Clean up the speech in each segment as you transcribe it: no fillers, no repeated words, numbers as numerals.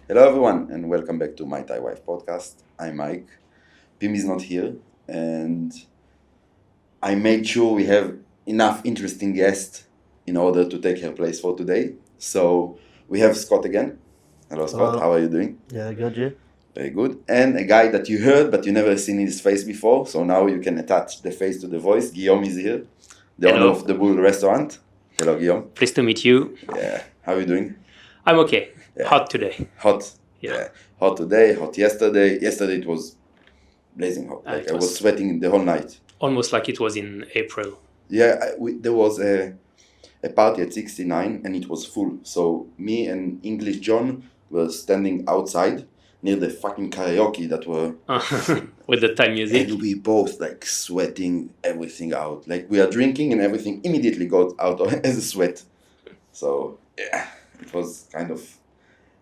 Hello everyone and welcome back to my Thai Wife podcast. I'm Mike. Pim is not here and I made sure we have enough interesting guests in order to take her place for today. So we have Scott again. Hello Scott, Hello. how are you doing? Yeah, good, you? Very good. And a guy that you heard but you never seen his face before, so now you can attach the face to the voice. Guillaume is here, the owner of the Bull restaurant. Hello Guillaume. Pleased to meet you. Yeah, how are you doing? I'm okay. Yeah. Hot today. Hot. Yeah. Hot today, hot yesterday. Yesterday it was blazing hot. Like I was sweating the whole night. Almost like it was in April. Yeah, there was a party at 69 and it was full. So me and English John were standing outside near the fucking karaoke that were with the Thai music. And we both like sweating everything out. Like we are drinking and everything immediately got out as a sweat. So yeah, it was kind of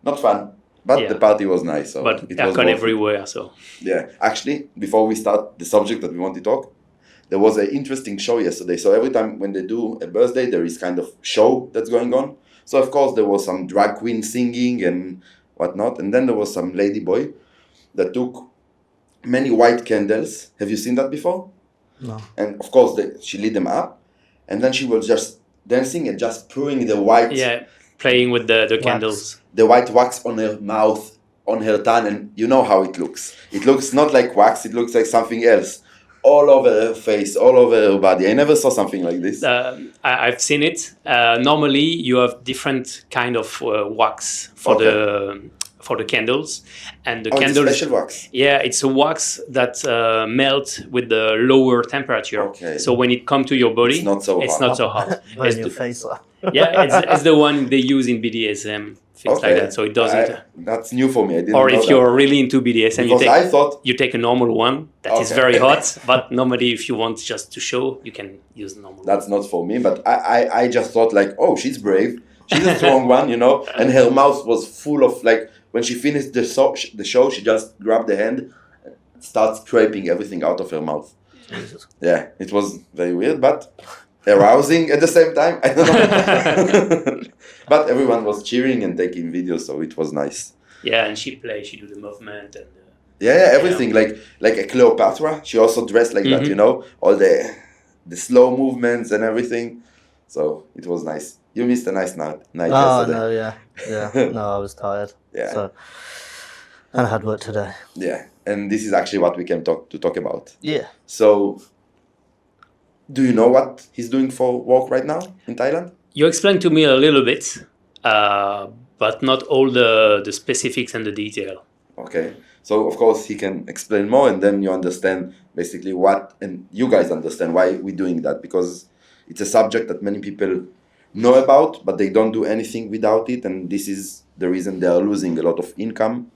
not fun. But the party was nice. So but it aircon everywhere. So yeah, actually, before we start the subject that we want to talk, there was an interesting show yesterday. So every time when they do a birthday, there is kind of show that's going on. So of course there was some drag queen singing and whatnot, and then there was some lady boy that took many white candles. Have you seen that before? No. And of course she lit them up, and then she was just dancing and just pouring the white. Yeah, playing with the candles. The white wax on her mouth, on her tongue, and you know how it looks. It looks not like wax, it looks like something else. All over her face, all over her body. I never saw something like this. I've seen it. Normally, you have different kind of wax for the candles, and the candles. It's a special wax. Yeah, it's a wax that melts with the lower temperature. Okay. So when it comes to your body, it's not so hot. Burn your face off. Yeah, it's the one they use in BDSM. Things like that, so it doesn't. That's new for me. I didn't or know if you're really into BDSM, you take a normal one that is very hot. But normally, if you want just to show, you can use the normal. That's not for me. But I just thought like, oh, she's brave. She's a strong one, you know. And her mouth was full of like when she finished the show, she just grabbed the hand, and starts scraping everything out of her mouth. Jesus. Yeah, it was very weird, but arousing at the same time. I don't know. But everyone was cheering and taking videos, so it was nice. Yeah, and she do the movement and. Everything like a Cleopatra. She also dressed like that, you know, all the slow movements and everything. So it was nice. You missed a nice night yesterday. No, yeah. No, I was tired. Yeah. So, and I had work today. Yeah, and this is actually what we came to talk about. Yeah. So, do you know what he's doing for work right now in Thailand? You explained to me a little bit, but not all the specifics and the detail. Okay. So, of course, he can explain more, and then you understand basically and you guys understand why we're doing that, because it's a subject that many people know about, but they don't do anything without it, and this is the reason they are losing a lot of income,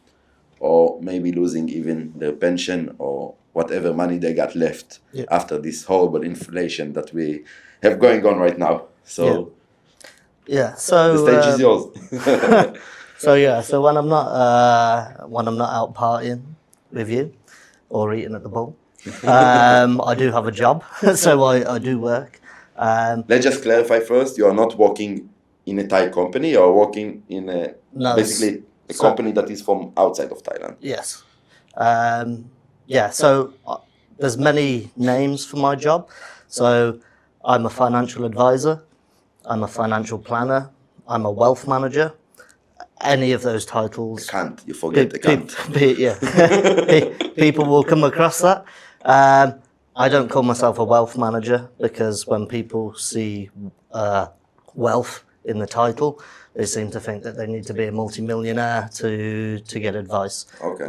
or maybe losing even their pension or whatever money they got left after this horrible inflation that we have going on right now. So, so the stage is yours. So when I'm not out partying with you or eating at the Bull, I do have a job, so I do work. Let's just clarify first: you are not working in a Thai company; you are working in basically a company that is from outside of Thailand. Yes. So there's many names for my job. So I'm a financial advisor, I'm a financial planner, I'm a wealth manager. Any of those titles. You forget the can't. People will come across that. I don't call myself a wealth manager because when people see wealth in the title, they seem to think that they need to be a multimillionaire to get advice. Okay.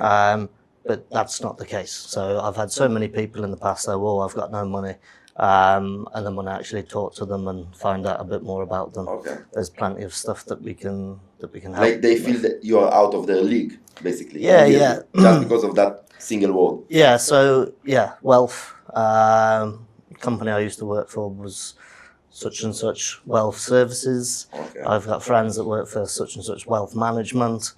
But that's not the case. So I've had so many people in the past say, "Oh, I've got no money," and then when I actually talk to them and find out a bit more about them, there's plenty of stuff that we can help. Like they feel that you are out of their league, basically. Yeah. Just because of that single word. Yeah. So wealth. Company I used to work for was such and such wealth services. Okay. I've got friends that work for such and such wealth management.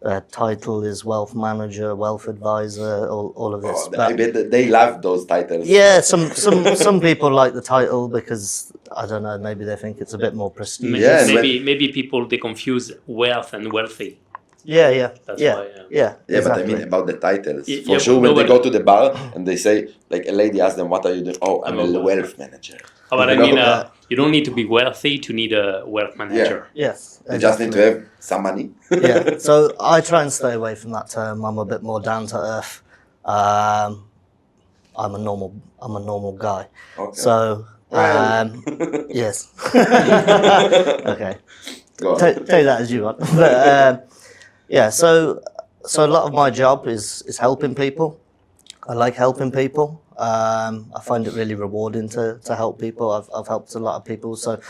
Their title is wealth manager, wealth advisor, all of this. I bet that they love those titles. Yeah, some people like the title because I don't know, maybe they think it's a bit more prestigious. Yeah, maybe people they confuse wealth and wealthy. Yeah. That's Yeah. why. Yeah. Yeah, Exactly. but I mean about the titles. Yeah, For sure, when no, they but- go to the bar and they say, like a lady asks them, "What are you doing?" Oh, I'm I'm a a wealth manager. Oh, but You I mean, know? you don't need to be wealthy to need a wealth manager. Yes. They just need to have some money. Yeah. So I try and stay away from that term. I'm a bit more down to earth. I'm a normal guy. Okay. So Well. yes. Okay. Go on. Take that as you want. But yeah. So a lot of my job is helping people. I like helping people. I find it really rewarding to help people. I've helped a lot of people. So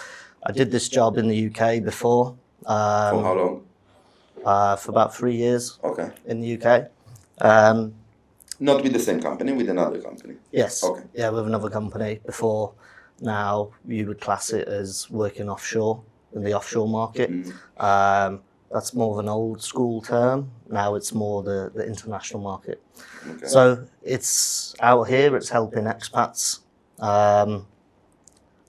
I did this job in the UK before. For how long? For about 3 years Okay. in the UK. Not with the same company, with another company. Yes. Okay. Yeah, with another company before. Now you would class it as working offshore in the offshore market. That's more of an old school term. Now it's more the international market. Okay. So it's out here. It's helping expats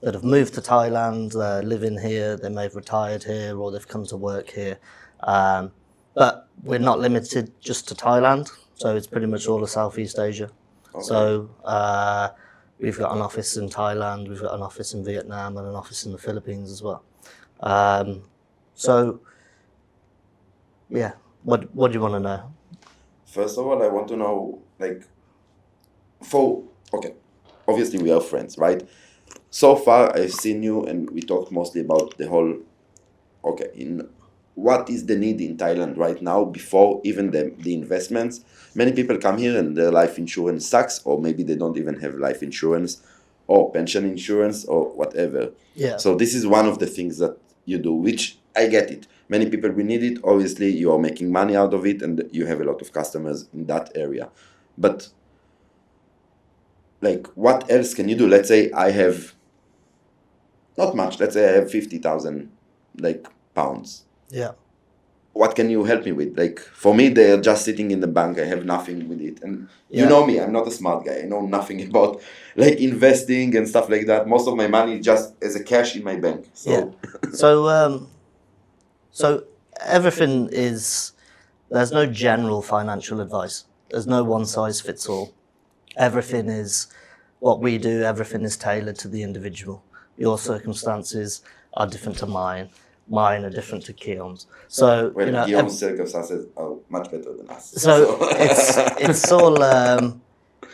that have moved to Thailand. They're living here. They may have retired here, or they've come to work here. But we're not limited just to Thailand. So it's pretty much all of Southeast Asia. Okay. So we've got an office in Thailand, we've got an office in Vietnam, and an office in the Philippines as well. So yeah, what do you want to know? First of all, I want to know, like, okay, obviously we are friends, right? So far, I've seen you, and we talked mostly about the whole, in what is the need in Thailand right now before even the investments. Many people come here and their life insurance sucks, or maybe they don't even have life insurance or pension insurance or whatever. Yeah. So this is one of the things that you do, which I get it. Many people will need it. Obviously, you are making money out of it and you have a lot of customers in that area. But like, what else can you do? Let's say I have not much. Let's say I have 50,000 pounds. Yeah. What can you help me with? Like, for me, they're just sitting in the bank. I have nothing with it. And you Yeah. know me, I'm not a smart guy. I know nothing about like investing and stuff like that. Most of my money is just as a cash in my bank. So Yeah. So everything is, there's no general financial advice. There's no one size fits all. Everything is what we do. Everything is tailored to the individual. Your circumstances are different to mine. Mine are different to Guillaume's. So well, you know, Guillaume's circumstances are much better than us. so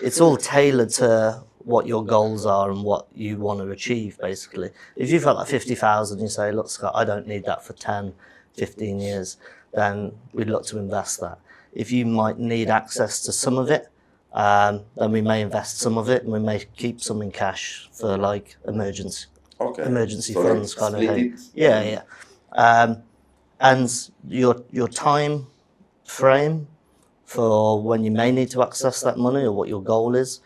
it's all tailored to what your goals are and what you want to achieve, basically. If you've got like 50,000, you say, look, Scott, I don't need that for 10, 15 years, then we'd look to invest that. If you might need access to some of it, then we may invest some of it, and we may keep some in cash for like emergency So funds kind of split thing. it. Yeah. And your time frame for when you may need to access that money or what your goal is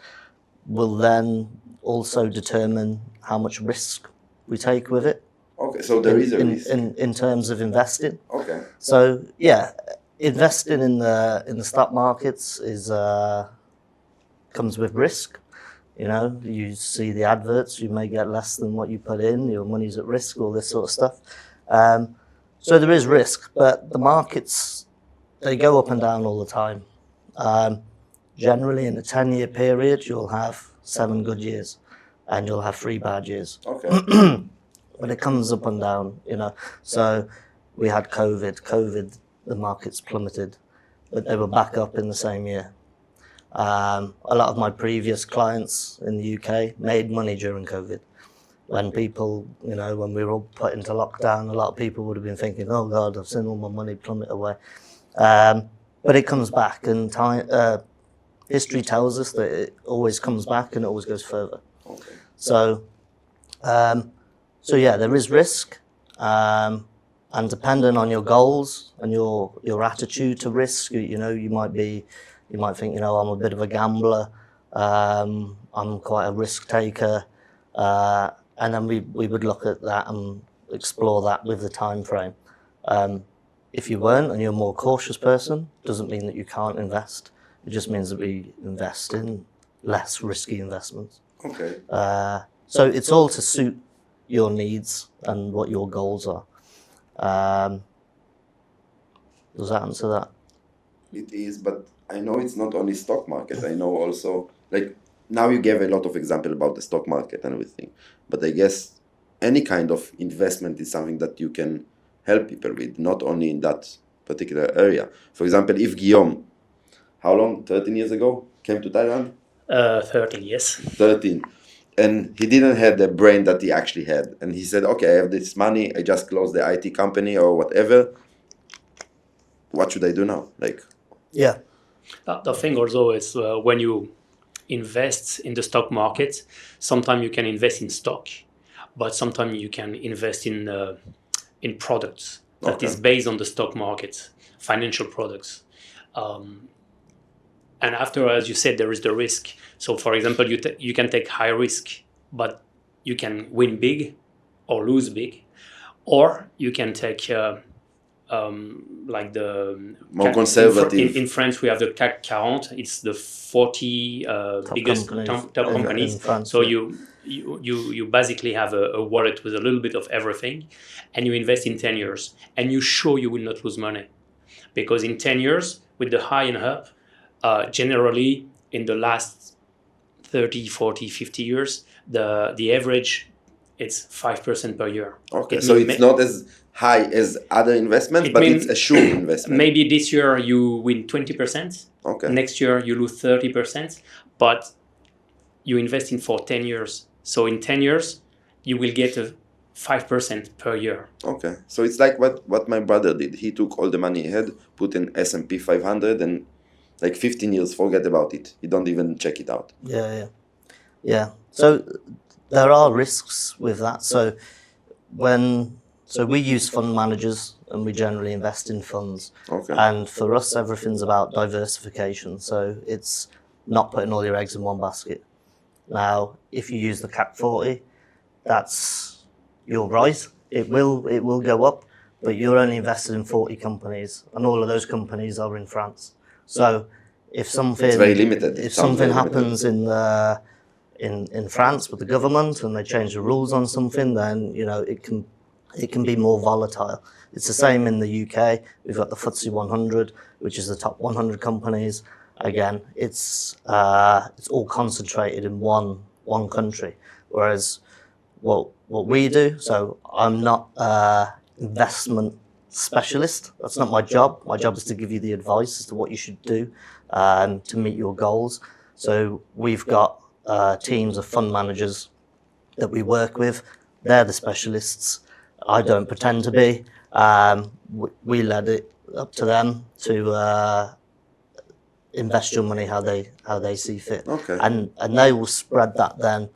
will then also determine how much risk we take with it. Okay, so there is a risk. In terms of investing. Okay. So yeah, investing in the stock markets is comes with risk. You know, you see the adverts, you may get less than what you put in, your money's at risk, all this sort of stuff. So there is risk, but the markets, they go up and down all the time. Generally, in a 10-year period, you'll have 7 good years and you'll have 3 bad years. Okay. But it comes up and down, you know. So we had COVID, the markets plummeted, but they were back up in the same year. A lot of my previous clients in the UK made money during COVID. When people, you know, when we were all put into lockdown, a lot of people would have been thinking, oh God, I've seen all my money plummet away. But it comes back, and history tells us that it always comes back and it always goes further. Okay. So yeah, there is risk, and depending on your goals and your attitude to risk, you know, you might think, you know, I'm a bit of a gambler, I'm quite a risk taker, and then we would look at that and explore that with the time frame. If you weren't and you're a more cautious person, doesn't mean that you can't invest. It just means that we invest in less risky investments. Okay. So it's all to suit your needs and what your goals are. Does that answer that? It is, but I know it's not only stock market. I know also, like, now you gave a lot of example about the stock market and everything, but I guess any kind of investment is something that you can help people with, not only in that particular area. For example, if Guillaume, how long, 13 years ago, came to Thailand? 13, yes. 13. And he didn't have the brain that he actually had. And he said, okay, I have this money, I just closed the IT company or whatever. What should I do now? Like, Yeah. The thing also is when you invest in the stock market, sometimes you can invest in stock, but sometimes you can invest in products that Okay. is based on the stock market, financial products. And after, as you said, there is the risk. So, for example, you can take high risk, but you can win big or lose big, or you can take like the More conservative. In France, we have the CAC 40. It's the 40 biggest companies top in companies. France, So yeah. you basically have a wallet with a little bit of everything, and you invest in 10 years, and you sure you will not lose money, because in 10 years with the high and up, generally in the last 30, 40, 50 years, the average it's 5% per year. Okay, so it's not as high as other investments, but it's a sure investment. Maybe this year you win 20%. Okay. Next year you lose 30%, but you invest in for 10 years. So in 10 years, you will get a 5% per year. Okay, so it's like what my brother did. He took all the money he had, put in S&P 500, and like 15 years, forget about it. He don't even check it out. Yeah. So there are risks with that. So we use fund managers and we generally invest in funds. Okay. And for us, everything's about diversification. So it's not putting all your eggs in one basket. Now, if you use the CAC 40, you're right. It will go up, but you're only invested in 40 companies, and all of those companies are in France. So if something It's very limited. If something happens in France with the government and they change the rules on something, then it can be more volatile. It's the same in the UK. We've got the FTSE 100, which is the top 100 companies. Again, it's all concentrated in one country. Whereas what we do, so I'm not investment specialist. That's not my job. My job is to give you the advice as to what you should do to meet your goals. So we've got teams of fund managers that we work with. They're the specialists. I don't pretend to be. We let it up to them to invest your money how they see fit. Okay. And they will spread that then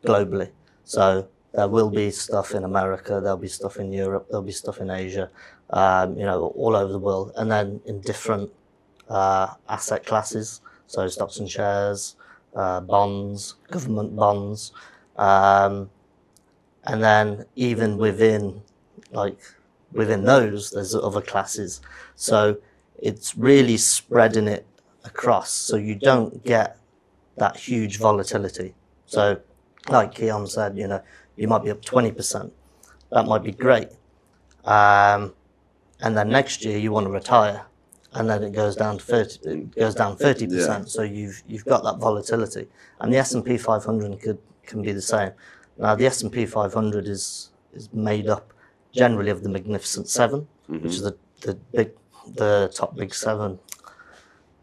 globally. So there will be stuff in America, there'll be stuff in Europe, there'll be stuff in Asia, all over the world, and then in different asset classes, so stocks and shares, bonds, government bonds, and then even within those, there's other classes. So it's really spreading it across, so you don't get that huge volatility. So, like Guillaume said, you might be up 20%. That might be great. And then next year you want to retire, and then it goes down to 30. It goes down 30%. Yeah. So you've got that volatility, and the S&P 500 can be the same. Now the S&P 500 is made up generally of the Magnificent Seven, which is the top big seven.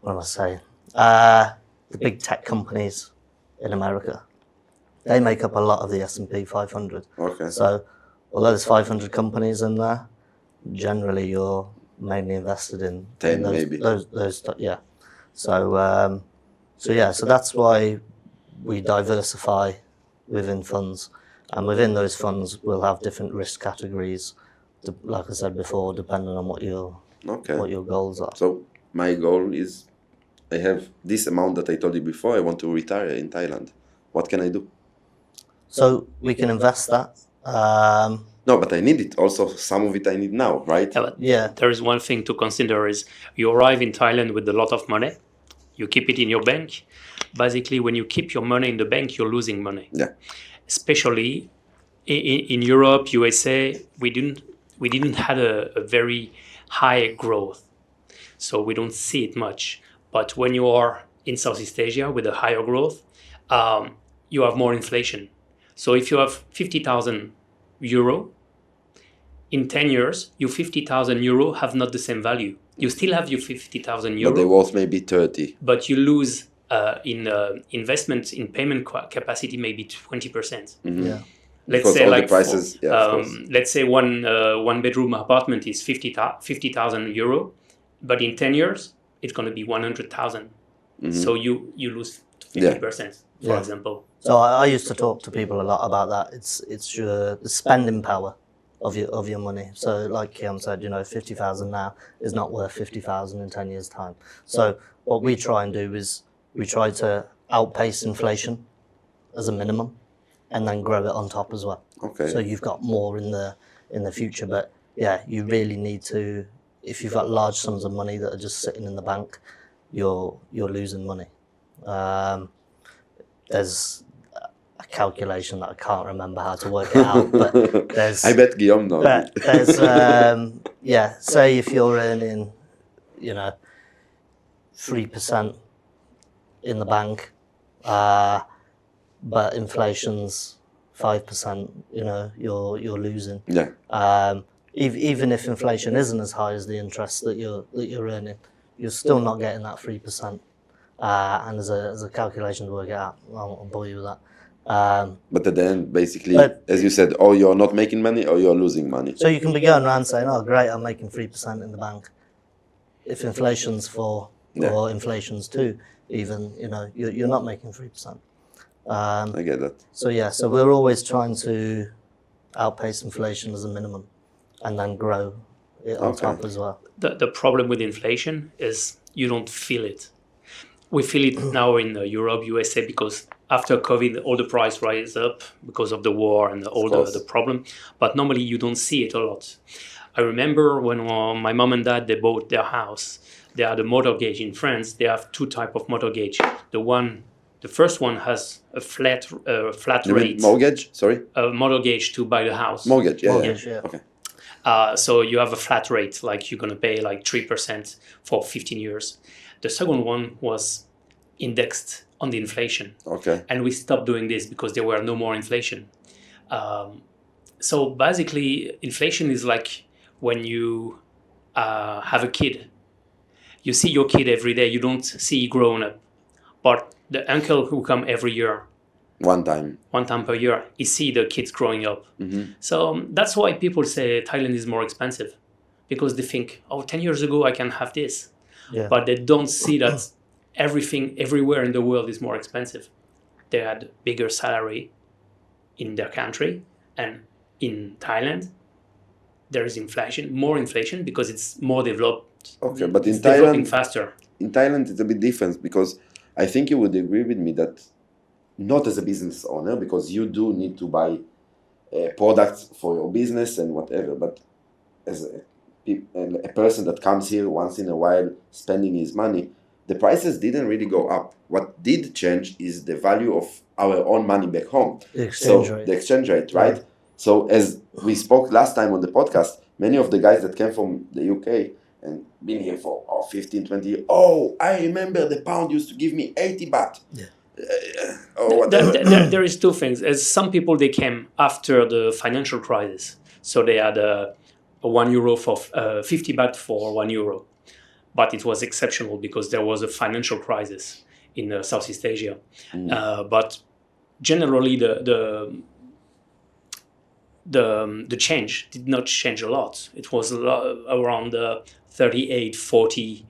What am I saying? The big tech companies in America. They make up a lot of the S&P 500. Okay. So, although there's 500 companies in there, generally you're mainly invested in 10 those, maybe. Those, yeah. So that's why we diversify within funds, and within those funds we'll have different risk categories, like I said before, depending on what your goals are. So my goal is, I have this amount that I told you before. I want to retire in Thailand. What can I do? So we can invest that. No, but I need it. Also, some of it I need now, right? Yeah, but Yeah. there is one thing to consider is you arrive in Thailand with a lot of money, you keep it in your bank. Basically, when you keep your money in the bank, you're losing money. Yeah. Especially in Europe, USA, we didn't have a very high growth. so we don't see it much. But when you are in Southeast Asia with a higher growth, you have more inflation. So if you have 50,000 euro, in 10 years, your 50,000 euro have not the same value. You still have your 50,000 euro. But they're worth maybe 30. But you lose in investment in payment capacity maybe 20%. Yeah. Let's Because say all like the prices, of course. let's say one bedroom apartment is 50,000 euro, but in 10 years it's going to be 100,000. So you lose 50%, for example. So I used to talk to people a lot about that. It's your the spending power of your money. So like Guillaume said, 50,000 now is not worth 50,000 in 10 years' time. So what we try and do is we try to outpace inflation as a minimum, and then grow it on top as well. Okay. So you've got more in the future, but yeah, you really need to. If you've got large sums of money that are just sitting in the bank, you're losing money. There's a calculation that I can't remember how to work it out, but there's. I bet Guillaume knows. But there's say if you're earning, 3% in the bank, but inflation's 5%, you're losing. Yeah. Even if inflation isn't as high as the interest that you're earning, you're still not getting that 3%. And there's a calculation to work it out. I won't bore you with that. But at the end, basically, as you said, or you're not making money or you're losing money. So you can be going around saying, "Oh, great, I'm making 3% in the bank." If inflation's 4 or inflation's 2, even you're not making 3%. I get that. So we're always trying to outpace inflation as a minimum, and then grow it on top as well. The problem with inflation is you don't feel it. We feel it now in Europe, USA, because after COVID, all the price rise up because of the war and all the problem. But normally you don't see it a lot. I remember when my mom and dad, they bought their house. They had a mortgage in France. They have 2 types of mortgage. The first one has a flat rate. Mortgage? Sorry? A mortgage to buy the house. Mortgage, yeah. Okay. So you have a flat rate, like you're going to pay like 3% for 15 years. The second one was indexed on the inflation. Okay. And we stopped doing this because there were no more inflation. So basically, inflation is like when you have a kid. You see your kid every day. You don't see grown up. But the uncle who come every year, one time per year, he see the kids growing up. So that's why people say Thailand is more expensive, because they think, 10 years ago I can have this. Yeah. But they don't see that everything everywhere in the world is more expensive. They had bigger salary in their country, and in Thailand there is more inflation because it's more developed. Okay, but it's developing faster. In Thailand it's a bit different, because I think you would agree with me that not as a business owner, because you do need to buy products for your business and whatever, but as a person that comes here once in a while spending his money, the prices didn't really go up. What did change is the value of our own money back home. The exchange rate. The exchange rate, right? So as we spoke last time on the podcast, many of the guys that came from the UK and been here for 15, 20 years, I remember the pound used to give me 80 baht. Yeah. There is 2 things. As some people, they came after the financial crisis. So they had a €1 for 50 baht for €1. But it was exceptional because there was a financial crisis in Southeast Asia. But generally, the change did not change a lot. It was around 38, 40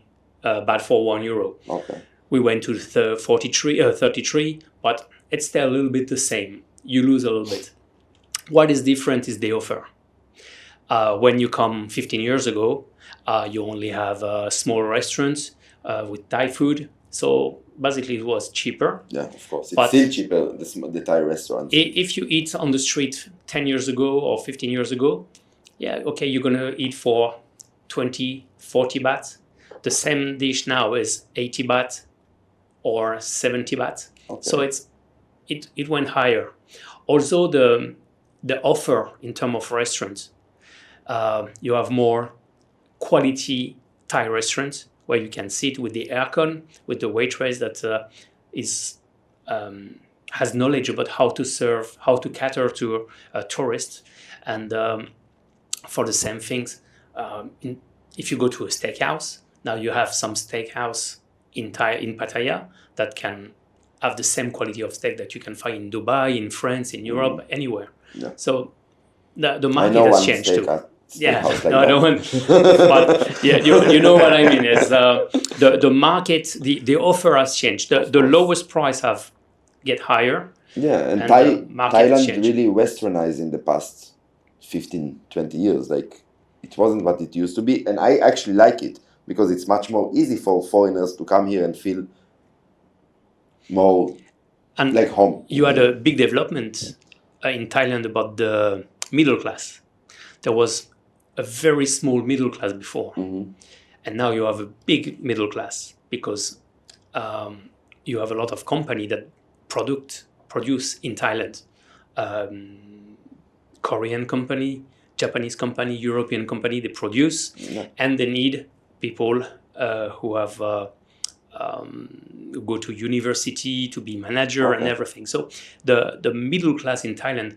baht for €1. Okay. We went to 33, but it's still a little bit the same. You lose a little bit. What is different is the offer. When you come 15 years ago, you only have small restaurants with Thai food. So basically it was cheaper. Yeah, of course. It's still cheaper, the Thai restaurants. If you eat on the street 10 years ago or 15 years ago, you're going to eat for 20, 40 baht. The same dish now is 80 baht or 70 baht. Okay. So it went higher. Also, the offer in terms of restaurants, you have more quality Thai restaurants where you can sit with the aircon, with the waitress that is has knowledge about how to serve, how to cater to tourists, and for the same things. If you go to a steakhouse, now you have some steakhouse in Pattaya that can have the same quality of steak that you can find in Dubai, in France, in Europe, anywhere. Yeah. So the I market know has one changed steak too. at Yeah, steakhouse like no, that. no one. But yeah, you know what I mean. Is the market, the offer has changed. The lowest price have get higher. Yeah, and And the market has Thailand changed. really westernized in the past 15, 20 years. Like, it wasn't what it used to be. And I actually like it because it's much more easy for foreigners to come here and feel more And like home. you had a big development in Thailand about the middle class. There was a very small middle class before, and now you have a big middle class because you have a lot of company that produce in Thailand. Korean company, Japanese company, European company, they produce, and they need people who have go to university to be manager and everything. So the middle class in Thailand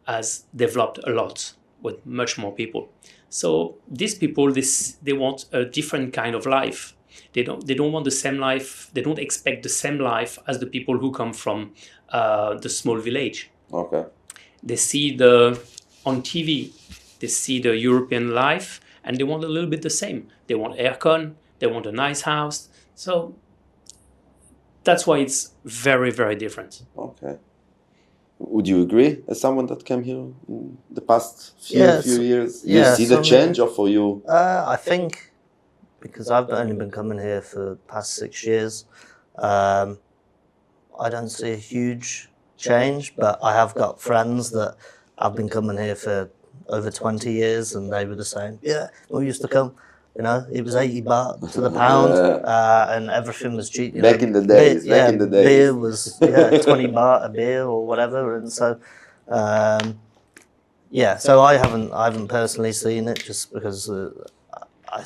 has developed a lot with much more people. So these people, they want a different kind of life. They don't want the same life. They don't expect the same life as the people who come from the small village. Okay. They see on TV, they see the European life, and they want a little bit the same. They want aircon. They want a nice house. So that's why it's very, very different. Okay. Would you agree as someone that came here in the past few years? You yeah, see the change, or for you? I think because I've only been coming here for the past 6 years, I don't see a huge change, but I have got friends that have been coming here for over 20 years, and they were the same. Yeah, we used to come. You know, it was 80 baht to the pound, and everything was cheap. You Back know, in the days, beer, back in the days. beer was 20 baht a beer or whatever, and so so I haven't personally seen it just because I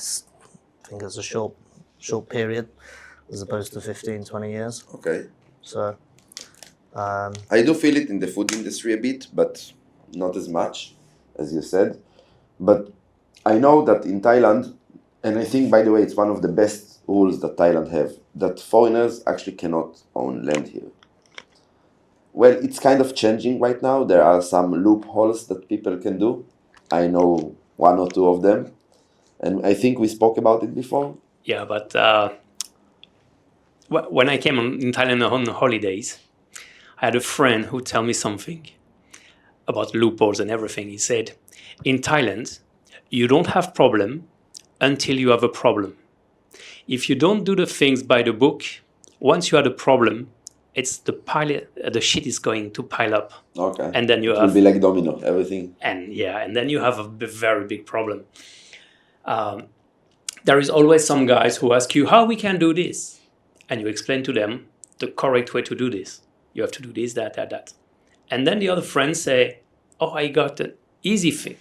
think it's a short period as opposed to 15, 20 years. Okay. So I do feel it in the food industry a bit, but not as much as you said. But I know that in Thailand, and I think, by the way, it's one of the best rules that Thailand have, that foreigners actually cannot own land here. Well, it's kind of changing right now. There are some loopholes that people can do. I know one or two of them. And I think we spoke about it before. Yeah, but when I came in Thailand on holidays, I had a friend who told me something about loopholes and everything. He said, in Thailand, you don't have problem until you have a problem. If you don't do the things by the book, once you have a problem, it's the shit is going to pile up. Okay. And then you It have will be like domino, everything. and then you have a very big problem. There is always some guys who ask you how we can do this, and you explain to them the correct way to do this. You have to do this, that. And then the other friends say, oh, I got the easy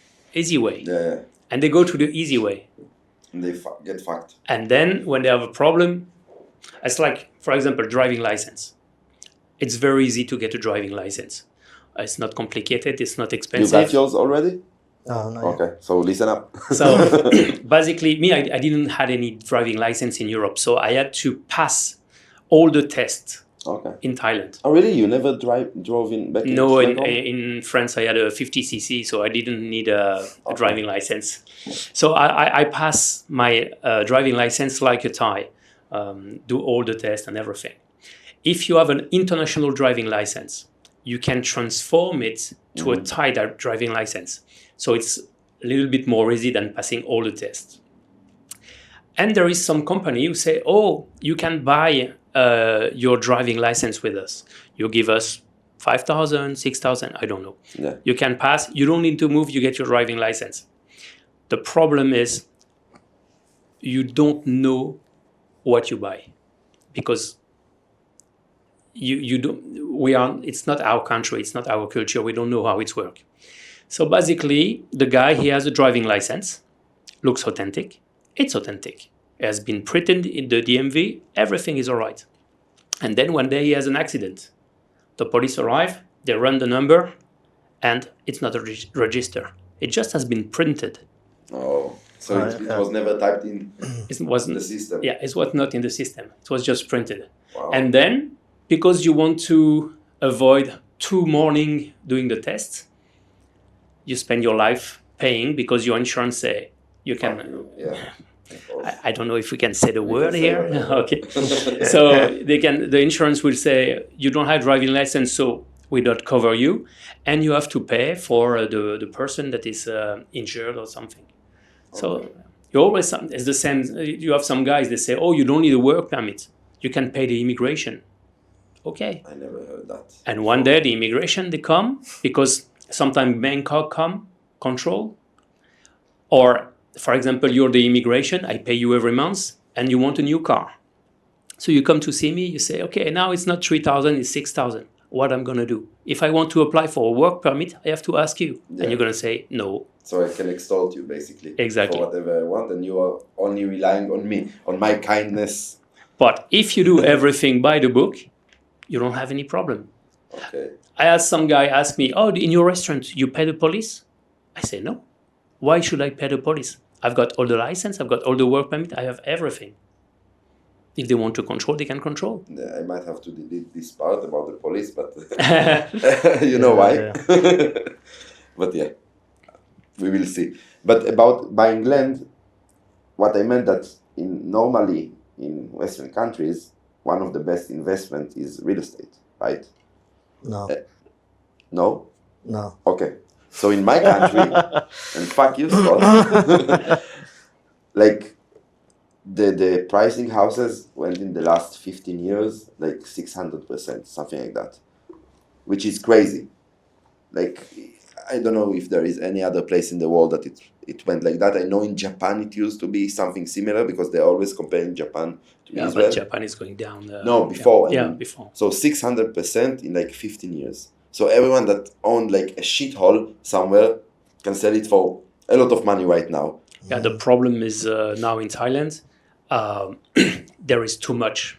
way. Yeah. And they go to the easy way. And they get fucked. And then when they have a problem, it's like, for example, driving license. It's very easy to get a driving license. It's not complicated. It's not You expensive. got yours already? no. Okay, so listen up. So basically, I didn't have any driving license in Europe. So I had to pass all the tests in Thailand. Oh, really? You never drove in back No, back home? in France I had a 50cc, so I didn't need a driving license. So I pass my driving license like a Thai, do all the tests and everything. If you have an international driving license, you can transform it to a Thai driving license. So it's a little bit more easy than passing all the tests. And there is some company who say, oh, you can buy your driving license with us. You give us 5,000, 6,000, I don't know. Yeah. You can pass. You don't need to move. You get your driving license. The problem is you don't know what you buy because you don't. It's not our country. It's not our culture. We don't know how it works. So basically, the guy, he has a driving license, looks authentic. It's authentic. has been printed in the DMV, everything is all right. And then one day he has an accident. The police arrive, they run the number, and it's not a register. It just has been printed. Oh, so it was never typed in It wasn't the system. Yeah, it was not in the system. It was just printed. Wow. And then, because you want to avoid 2 mornings doing the tests, you spend your life paying because your insurance say you can. Yeah. I don't know if we can say the word say here. Okay. So the insurance will say you don't have driving license, so we don't cover you, and you have to pay for the person that is injured or something. So you always, it's the same. You have some guys that say, oh, you don't need a work permit. You can pay the immigration. Okay. I never heard that. And one day the immigration, they come because sometimes Bangkok come control. Or, for example, you're the immigration, I pay you every month, and you want a new car. So you come to see me, you say, okay, now it's not 3,000, it's 6,000. What I'm going to do? If I want to apply for a work permit, I have to ask you. Yeah. And you're going to say, no. So I can extort you, basically. Exactly. For whatever I want, and you are only relying on me, on my kindness. But if you do everything by the book, you don't have any problem. Okay. I had some guy ask me, oh, in your restaurant, you pay the police? I say, no. Why should I pay the police? I've got all the license, I've got all the work permit, I have everything. If they want to control, they can control. Yeah, I might have to delete this part about the police, but you know why. Yeah. But yeah, we will see. But about buying land, what I meant that normally in Western countries, one of the best investment is real estate, right? No. No? No. Okay. So in my country, and fuck you, Scott, like the pricing houses went in the last 15 years, like 600%, something like that, which is crazy. Like, I don't know if there is any other place in the world that it went like that. I know in Japan it used to be something similar because they're always comparing Japan to Israel. But Japan is going down. No, before. Yeah, before. So 600% in like 15 years. So everyone that owned like a shithole somewhere can sell it for a lot of money right now. Yeah, the problem is now in Thailand, there is too much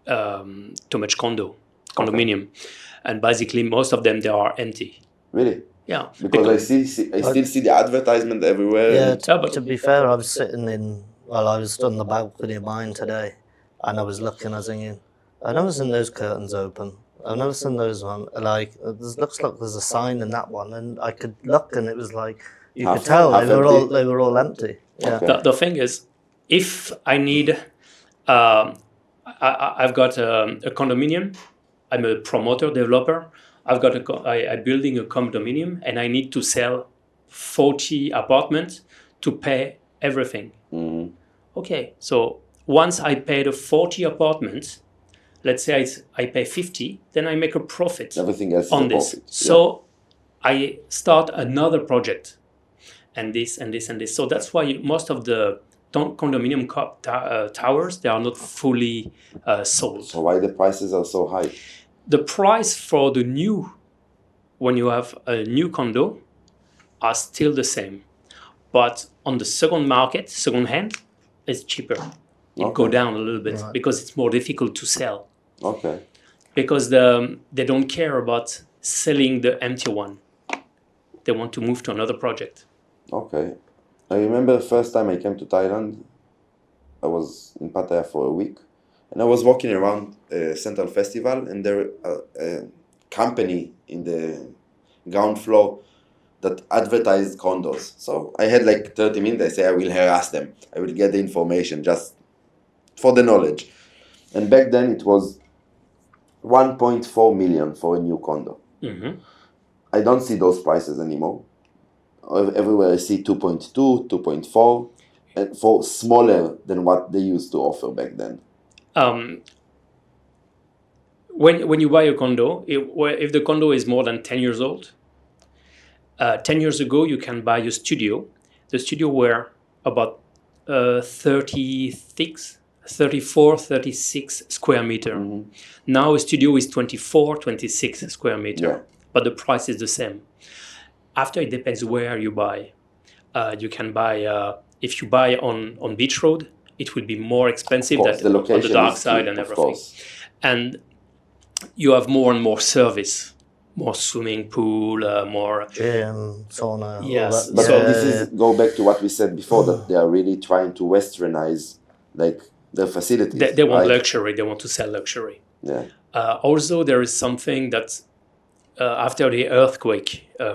condominium, and basically most of them they are empty. Really? Yeah. Because I still see the advertisement everywhere. Yeah. To be fair, I was sitting I was on the balcony of mine today, and I was looking, I was thinking, I've never seen those curtains open. I've never seen those one. Like, it looks like there's a sign in that one, and I could look, and it was like you could tell they were all empty. Yeah. Okay. The thing is, if I need, I've got a condominium. I'm a promoter developer. I've got I'm building a condominium, and I need to sell 40 apartments to pay everything. Mm-hmm. Okay, so once I pay the 40 apartments. Let's say I pay 50, then I make a profit. Everything else on is a this. profit. So I start another project, and this and this and this. So that's why most of the condominium towers, they are not fully sold. So why the prices are so high? The price for the new, when you have a new condo, are still the same, but on the second market, second hand, it's cheaper. It go down a little bit because it's more difficult to sell. Okay. Because they don't care about selling the empty one. They want to move to another project. Okay. I remember the first time I came to Thailand, I was in Pattaya for a week, and I was walking around Central Festival, and there a company in the ground floor that advertised condos. So I had like 30 minutes. I say I will harass them. I will get the information just for the knowledge. And back then it was 1.4 million for a new condo. Mm-hmm. I don't see those prices anymore. Everywhere I see 2.2, 2.4, and for smaller than what they used to offer back then. When you buy a condo, if the condo is more than 10 years old, 10 years ago you can buy a studio. The studio were about 34, 36 square meter. Mm-hmm. Now a studio is 24, 26 square meter, Yeah. but the price is the same. After, it depends where you buy. You can buy, if you buy on Beach Road, it will be more expensive Of course, than the on the location dark is side key, and of everything. course. And you have more and more service, more swimming pool, more. Gym, sauna, all Yes, that. But so- this is go back to what we said before, that they are really trying to westernize like their facilities. They want right? luxury. They want to sell luxury. Yeah. Also, there is something that after the earthquake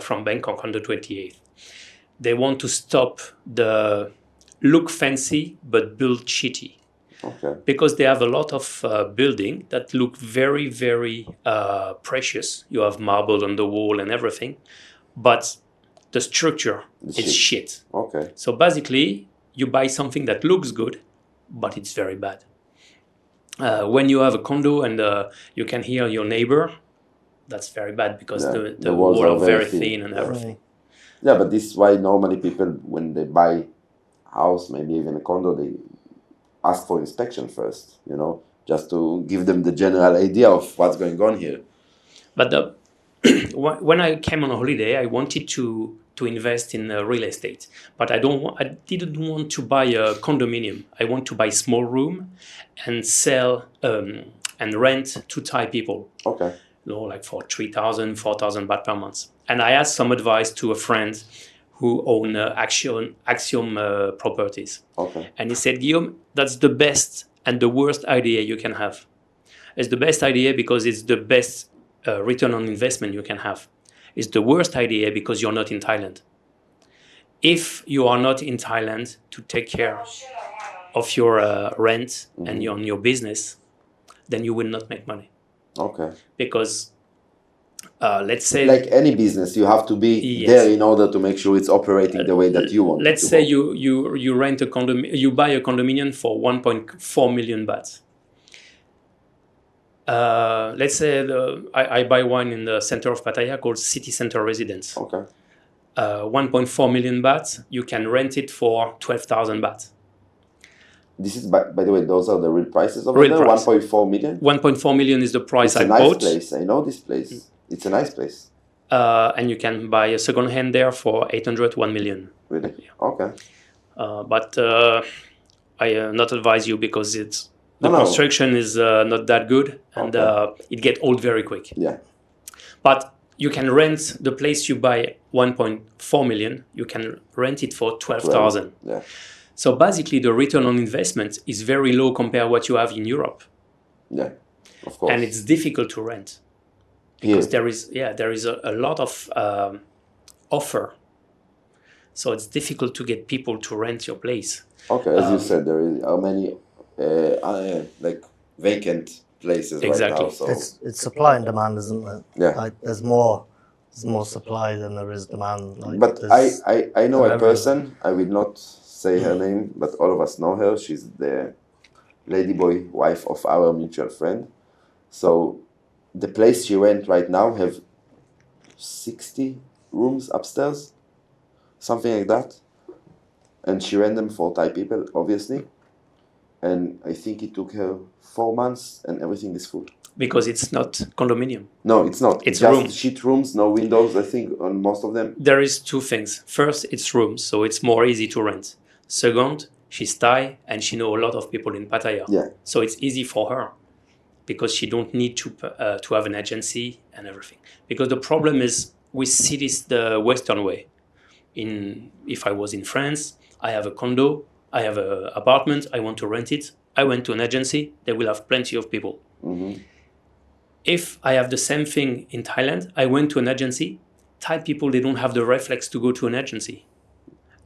from Bangkok on the 28th, they want to stop the look fancy but build shitty. Okay. Because they have a lot of building that look very, very precious. You have marble on the wall and everything, but the structure is shit. Okay. So basically, you buy something that looks good, but it's very bad. When you have a condo and you can hear your neighbor, that's very bad because the walls are very thin and everything. Yeah, but this is why normally people, when they buy house, maybe even a condo, they ask for inspection first, just to give them the general idea of what's going on here. But when I came on a holiday, I wanted to invest in real estate, but I didn't want to buy a condominium. I want to buy small room and sell and rent to Thai people. Okay. Like for 3,000, 4,000 baht per month. And I asked some advice to a friend who own Axiom properties. Okay. And he said, Guillaume, that's the best and the worst idea you can have. It's the best idea because it's the best return on investment you can have. It's the worst idea because you're not in Thailand. If you are not in Thailand to take care of your rent and your business, then you will not make money. Okay. Because let's say, like any business, you have to be there in order to make sure it's operating the way that you want. Let's say you rent a you buy a condominium for 1.4 million baht. Let's say I buy one in the center of Pattaya called City Center Residence. Okay. 1.4 million baht. You can rent it for 12,000 baht. This is, by the way, those are the real prices over Real there? price. 1.4 million? 1.4 million is the price It's I a nice bought. place. I know this place. It's a nice place. And you can buy a second hand there for 800 to 1 million. Really? Okay. But I not advise you because the construction is not that good and it gets old very quick. Yeah. But you can rent the place you buy 1.4 million. You can rent it for 12,000. Yeah. So basically, the return on investment is very low compared to what you have in Europe. Yeah, of course. And it's difficult to rent because there is a lot of offer. So it's difficult to get people to rent your place. Okay, as you said, there is how many like vacant places Exactly. right now. So It's supply and demand, isn't it? Yeah. Like, there's more supply than there is demand. Like, but I know a person, I will not say her name, but all of us know her. She's the ladyboy wife of our mutual friend. So the place she rent right now have 60 rooms upstairs, something like that. And she rent them for Thai people, obviously. And I think it took her 4 months and everything is full. Because it's not condominium. No, it's not. It's just room. sheet rooms, no windows, I think, on most of them. There is two things. First, it's rooms, so it's more easy to rent. Second, she's Thai and she knows a lot of people in Pattaya. Yeah. So it's easy for her because she don't need to have an agency and everything. Because the problem is we see this the Western way. If I was in France, I have a condo, I have an apartment, I want to rent it. I went to an agency, they will have plenty of people. Mm-hmm. If I have the same thing in Thailand, I went to an agency. Thai people, they don't have the reflex to go to an agency.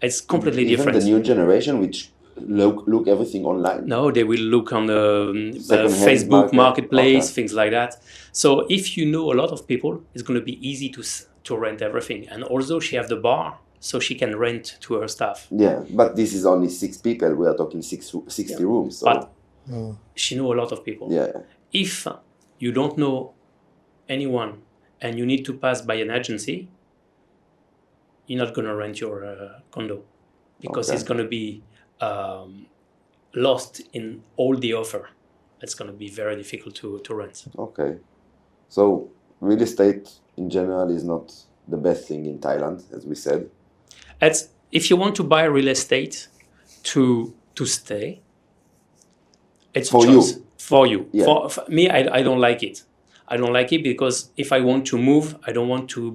It's completely Even different. the new generation, which look everything online. No, they will look on the Second-hand Facebook marketplace, Okay. things like that. So if you know a lot of people, it's going to be easy to rent everything. And also she have the bar, so she can rent to her staff. Yeah, but this is only 6 people. We are talking 60 rooms. So. But she know a lot of people. Yeah. If you don't know anyone and you need to pass by an agency, you're not going to rent your condo because it's going to be lost in all the offer. It's going to be very difficult to rent. Okay. So real estate in general is not the best thing in Thailand, as we said. If you want to buy real estate to stay, It's For a choice. you. For you. Yeah. For me, I don't like it. I don't like it because if I want to move, I don't want to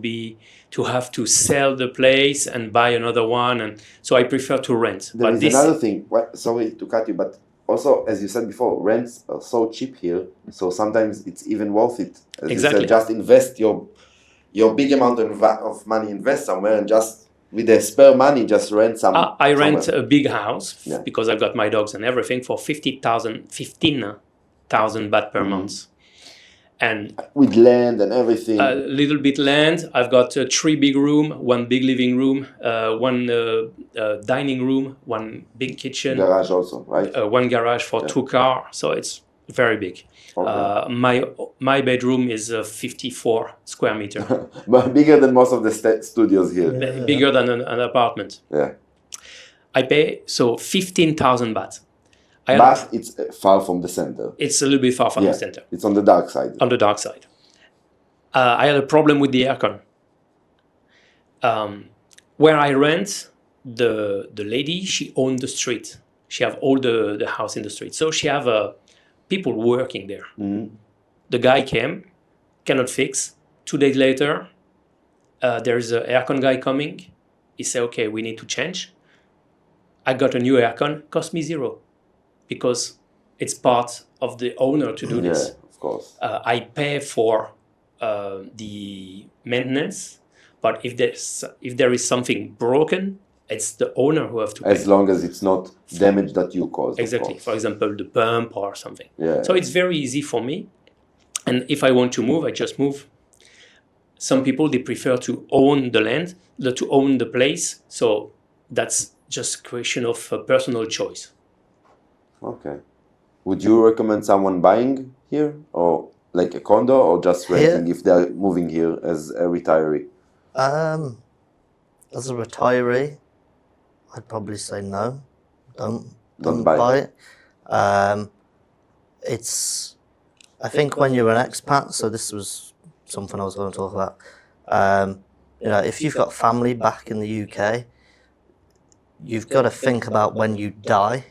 have to sell the place and buy another one, and so I prefer to rent. There But is this, another thing. Sorry to cut you, but also, as you said before, rents are so cheap here, so sometimes it's even worth it. As Exactly. you said, just invest your big amount of money, invest somewhere, and just with the spare money, just rent some. I rent somewhere. a big house Yeah. because I've got my dogs and everything for 15,000 baht per month. And With land and everything. a little bit land. I've got 3 big room, 1 big living room, 1 dining room, 1 big kitchen, Garage also, right? 1 garage for 2 cars. So it's very big. Okay. My bedroom is 54 square meter, But bigger than most of the studios here. bigger than an apartment. Yeah. I pay 15,000 baht. But it's far from the center. It's a little bit far from the center. It's on the dark side. On the dark side. I had a problem with the aircon. Where I rent, the lady, she owned the street. She have all the house in the street. So she have people working there. The guy came, cannot fix. 2 days later, there is an aircon guy coming. He said, okay, we need to change. I got a new aircon, cost me 0. Because it's part of the owner to do this. Yeah, of course. I pay for the maintenance, but if there is something broken, it's the owner who have to pay. As long as it's not damage that you caused. Exactly. For example, the pump or something. Yeah. So it's very easy for me. And if I want to move, I just move. Some people, they prefer to own the land, to own the place. So that's just a question of personal choice. Okay. Would you recommend someone buying here, or like a condo, or just renting if they're moving here as a retiree? As a retiree, I'd probably say no. Don't buy buy it. I think when you're an expat, so this was something I was going to talk about. If you've got family back in the UK, you've got to think about when you die.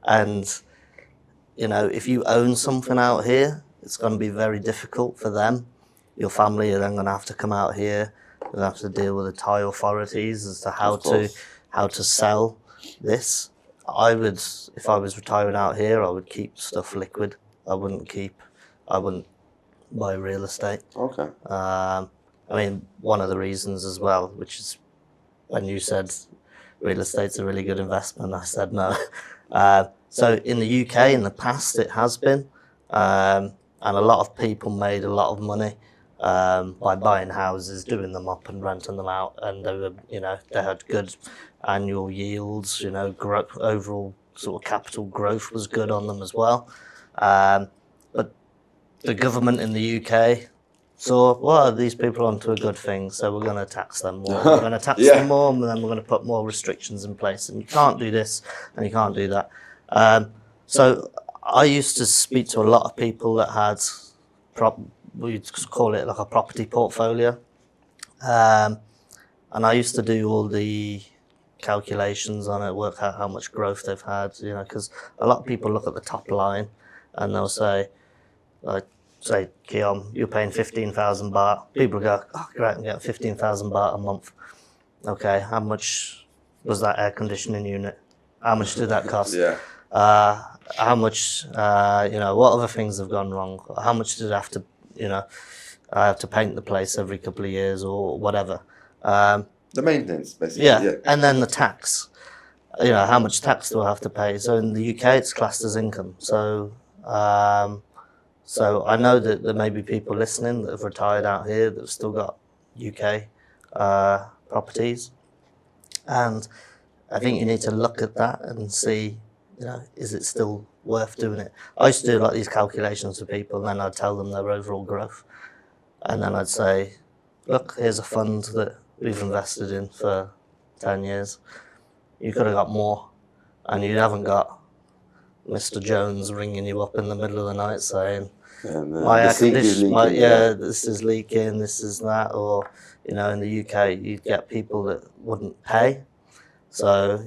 And, if you own something out here, it's going to be very difficult for them. Your family are then going to have to come out here. You'll have to deal with the Thai authorities as to how to sell this. If I was retiring out here, I would keep stuff liquid. I wouldn't buy real estate. Okay. One of the reasons as well, which is when you said real estate's a really good investment, I said no. So in the UK, in the past, it has been, and a lot of people made a lot of money by buying houses, doing them up and renting them out, and they had good annual yields. Overall sort of capital growth was good on them as well. But the government in the UK saw, well, these people are onto a good thing, so we're going to tax them more. We're going to tax them more, and then we're going to put more restrictions in place, and you can't do this, and you can't do that. So I used to speak to a lot of people that had, we'd call it like a property portfolio, and I used to do all the calculations on it, work out how much growth they've had, because a lot of people look at the top line, and they'll say, Guillaume, you're paying 15,000 baht. People go, oh, great, I'm getting 15,000 baht a month. Okay, how much was that air conditioning unit? How much did that cost? How much, what other things have gone wrong? How much did I have to, I have to paint the place every couple of years or whatever? The maintenance, basically. Yeah, and then the tax. How much tax do I have to pay? So in the UK, it's classed as income. So I know that there may be people listening that have retired out here that have still got UK properties. And I think you need to look at that and see, is it still worth doing it? I used to do like these calculations for people, and then I'd tell them their overall growth. And then I'd say, look, here's a fund that we've invested in for 10 years. You could have got more, and you haven't got Mr. Jones ringing you up in the middle of the night saying, my air conditioning, this is leaking, this is that. Or, in the UK, you'd get people that wouldn't pay. So,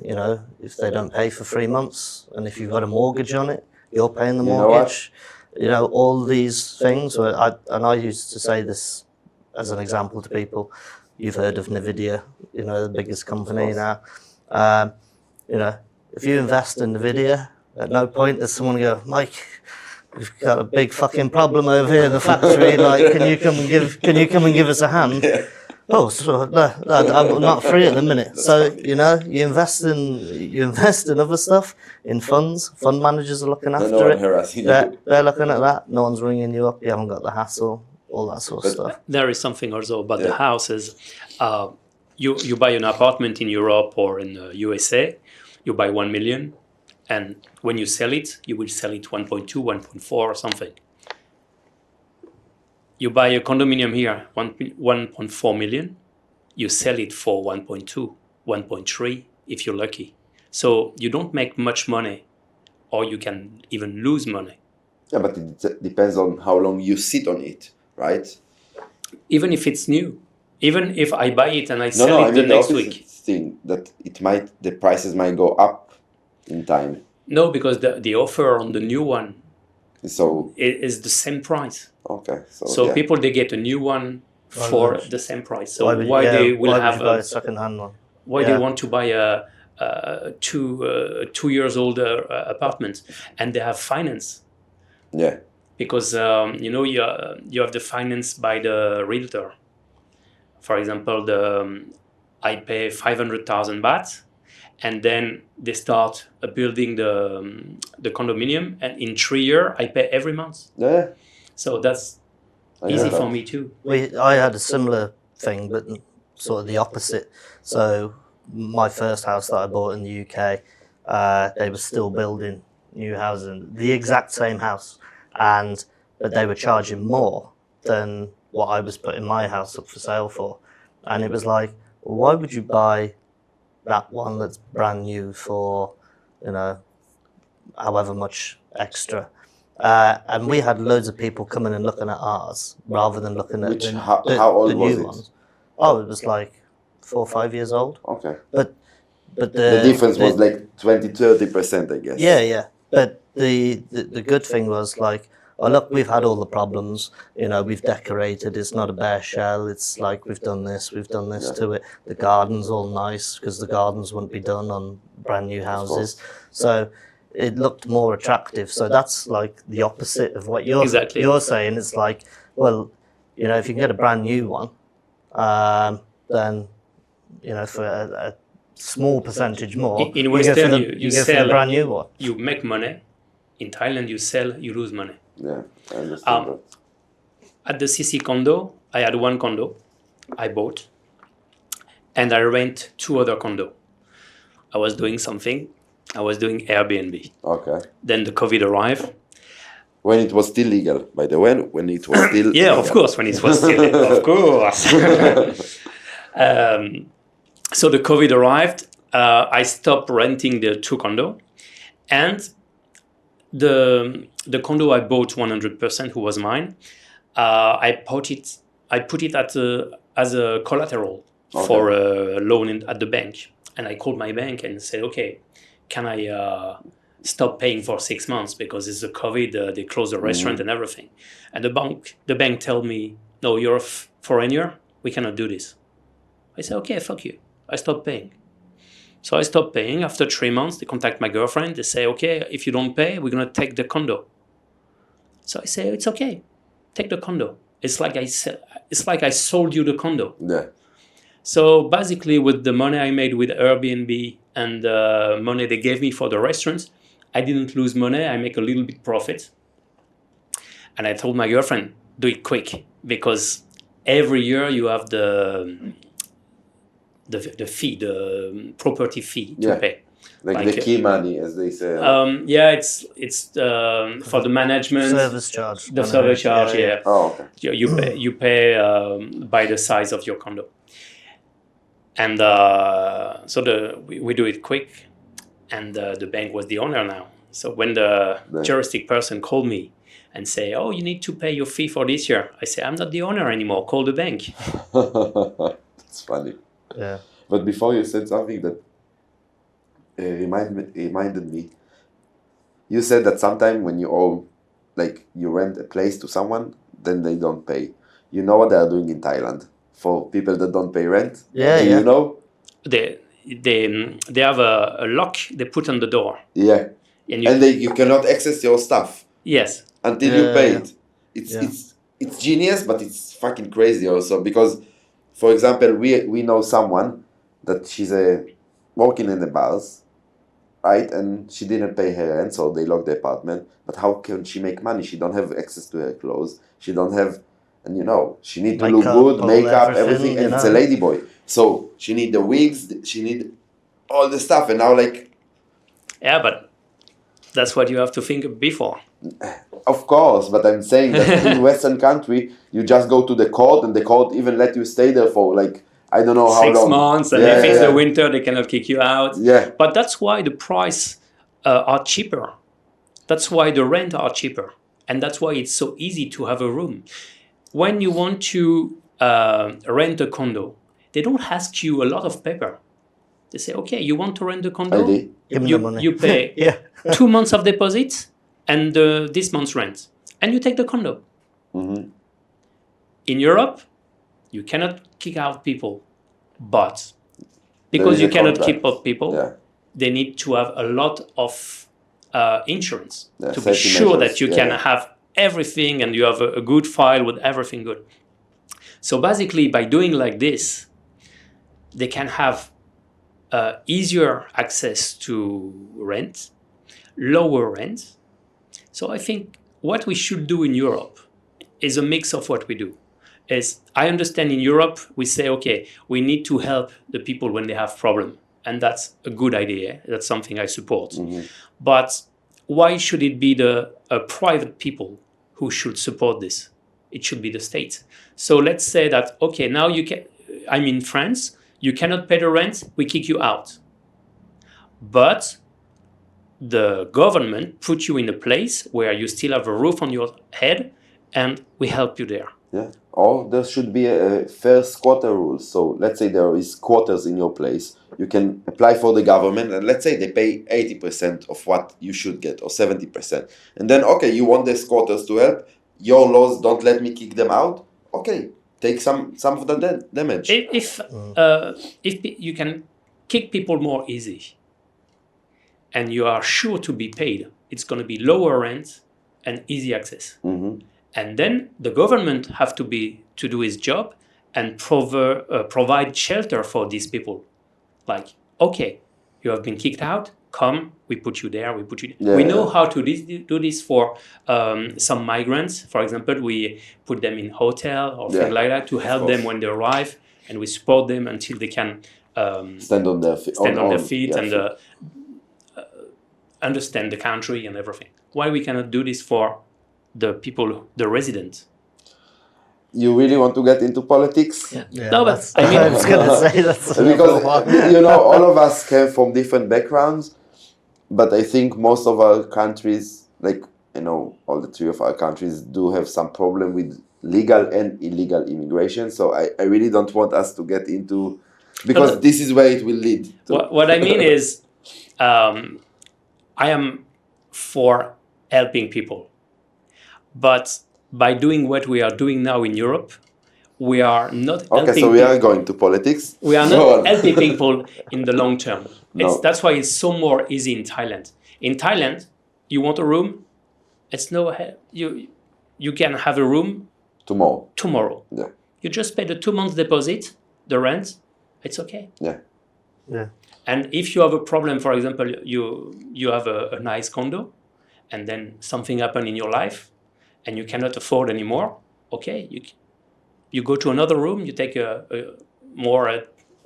if they don't pay for 3 months, and if you've got a mortgage on it, you're paying the You know what? mortgage. You know, all these things. And I used to say this as an example to people. You've heard of Nvidia, you know, the biggest company now. You know, if you invest in Nvidia, at no point does someone go, Mike, we've got a big fucking problem over here in the factory. Like, can you come and give us a hand? Yeah. Oh, so no, I'm not free at the minute. So you know, you invest in other stuff, in funds. Fund managers are looking after No one it. harassing They're, you. they're looking at that. No one's ringing you up. You haven't got the hassle. All that sort of stuff. There is something also about Yeah. the houses. You buy an apartment in Europe or in the USA, you buy 1 million, and when you sell it, you will sell it 1.2, 1.4 or something. You buy a condominium here, 1.4 million, you sell it for 1.2, 1.3 if you're lucky. So you don't make much money, or you can even lose money. Yeah, but it depends on how long you sit on it, right? Even if it's new. Even if I buy it and I No, sell no, it I the mean the next opposite week. thing, that the prices might go up in time. No, because the offer on the new one So is the same price. okay, So yeah. people, they get a new one for the same price. So would they will would have you buy a second-hand one? why they want to buy a 2 years old apartment, and they have finance Yeah, because you know, you have the finance by the realtor. For example, I pay 500,000 baht, and then they start building the condominium, and in 3 years I pay every month. yeah. So that's I easy heard for that. me too. I had a similar thing, but sort of the opposite. So my first house that I bought in the UK, they were still building new houses, the exact same house, but they were charging more than what I was putting my house up for sale for, and it was like, well, why would you buy that one that's brand new for, you know, however much extra? And we had loads of people coming and looking at ours rather than looking at How old the was new it? ones. Oh, it was like 4 or 5 years old. Okay. But The difference was like 20-30%, I guess. Yeah. But the good thing was like, oh look, we've had all the problems. You know, we've decorated. It's not a bare shell. It's like we've done this to it. The garden's all nice because the gardens wouldn't be done on brand new houses. So it looked more attractive. So that's like the opposite of what you're saying. It's like, well, you know, if you can get a brand new one, then, you know, for a small percentage more, In Western, you go for sell the brand new one. You make money. In Thailand, you sell, you lose money. Yeah, I understand that. At the CC condo, I had one condo I bought, and I rent 2 other condo. I was doing something. I was doing Airbnb. Okay. Then the COVID arrived. When it was still legal, by the way, when it was still Yeah, legal. of course, when it was still legal, of course. So the COVID arrived. I stopped renting the 2 condo, and the condo I bought 100%, who was mine, I put it as a collateral for a loan at the bank, and I called my bank and said, okay, can I stop paying for 6 months because it's the COVID, they closed the restaurant and everything, and the bank told me, no, you're a foreigner, we cannot do this. I said, okay, fuck you. I stopped paying. So I stopped paying. After 3 months, they contact my girlfriend. They say, okay, if you don't pay, we're going to take the condo. So I say, it's okay. Take the condo. It's like I sold you the condo. Yeah. So basically, with the money I made with Airbnb and the money they gave me for the restaurants, I didn't lose money. I make a little bit profit. And I told my girlfriend, do it quick, because every year you have the fee, the property fee to pay. Like the key money, as they say. It's for the management. Service charge. The service charge, yeah. Oh, okay. You pay by the size of your condo. And so we do it quick, and the bank was the owner now. So when the juristic person called me and say, oh, you need to pay your fee for this year, I say, I'm not the owner anymore, call the bank. That's funny. Yeah. But before you said something that reminded me, you said that sometime when you owe, like you rent a place to someone, then they don't pay. You know what they are doing in Thailand for people that don't pay rent? Yeah, Do yeah. you know? They have a lock they put on the door, Yeah. and And you cannot access your stuff yes, until you Yeah, pay yeah. it. It's Yeah. it's genius, but it's fucking crazy also because, for example, we know someone that she's working in the bars, right? And she didn't pay her rent, so they locked the apartment. But how can she make money? She don't have access to her clothes. She don't have, and she need to look Makeup, good, all makeup, everything, everything, and you it's a know. lady boy. So she need the wigs, she need all the stuff, and now like, yeah, but that's what you have to think before. of course, but I'm saying that in Western country, you just go to the court, and the court even let you stay there for like, I don't know how 6 long. months, and if it's the winter, they cannot kick you out. Yeah. But that's why the price are cheaper. That's why the rent are cheaper, and that's why it's so easy to have a room. When you want to rent a condo, they don't ask you a lot of paper. They say, okay, you want to rent a condo? ID. Give me the money. You pay Yeah. 2 months of deposit and this month's rent, and you take the condo. Mm-hmm. In Europe, you cannot kick out people, but There because is you a cannot contract. kick out people, Yeah. they need to have a lot of insurance Yeah, to be safety sure measures. that you Yeah, can yeah. have everything and you have a good file with everything good. So basically, by doing like this, they can have easier access to rent, lower rent. So I think what we should do in Europe is a mix of what we do. Is I understand in Europe we say, okay, we need to help the people when they have problem, and that's a good idea. That's something I support. Mm-hmm. But why should it be the private people who should support this? It should be the state. So let's say that, okay, now you can. I'm in France. You cannot pay the rent. We kick you out. But the government put you in a place where you still have a roof on your head, and we help you there. Yeah. Or there should be a fair squatter rule. So let's say there is squatters in your place. You can apply for the government, and let's say they pay 80% of what you should get, or 70%. And then, okay, you want the squatters to help. Your laws don't let me kick them out. Okay, take some of the damage. If you can kick people more easy, and you are sure to be paid, it's going to be lower rent and easy access. Mm-hmm. And then the government have to do its job and provide shelter for these people. Like, okay, you have been kicked out. Come, we put you there. We put you. Yeah, we know yeah. how to do this for some migrants. For example, we put them in hotel or Yeah, things like that to of help course. them when they arrive, and we support them until they can Stand on their feet. stand on their feet and understand the country and everything. Why we cannot do this for the people, the residents? You really want to get into politics? Yeah, No, but that's, I mean- I was going to say that's Because one. all of us came from different backgrounds, but I think most of our countries, like all the three of our countries, do have some problem with legal and illegal immigration. So I really don't want us to get into, because But this is where it will lead to. what I mean is, I am for helping people, but by doing what we are doing now in Europe, we are not Okay, helping so we are people. going to politics. We are Go not on. helping people in the long term. No. That's why it's so more easy in Thailand. In Thailand, you want a room, you can have a room tomorrow. Yeah. You just pay the 2 months deposit, the rent, it's okay. Yeah. Yeah. And if you have a problem, for example, you have a nice condo, and then something happened in your life, and you cannot afford anymore, okay, you go to another room, you take a more,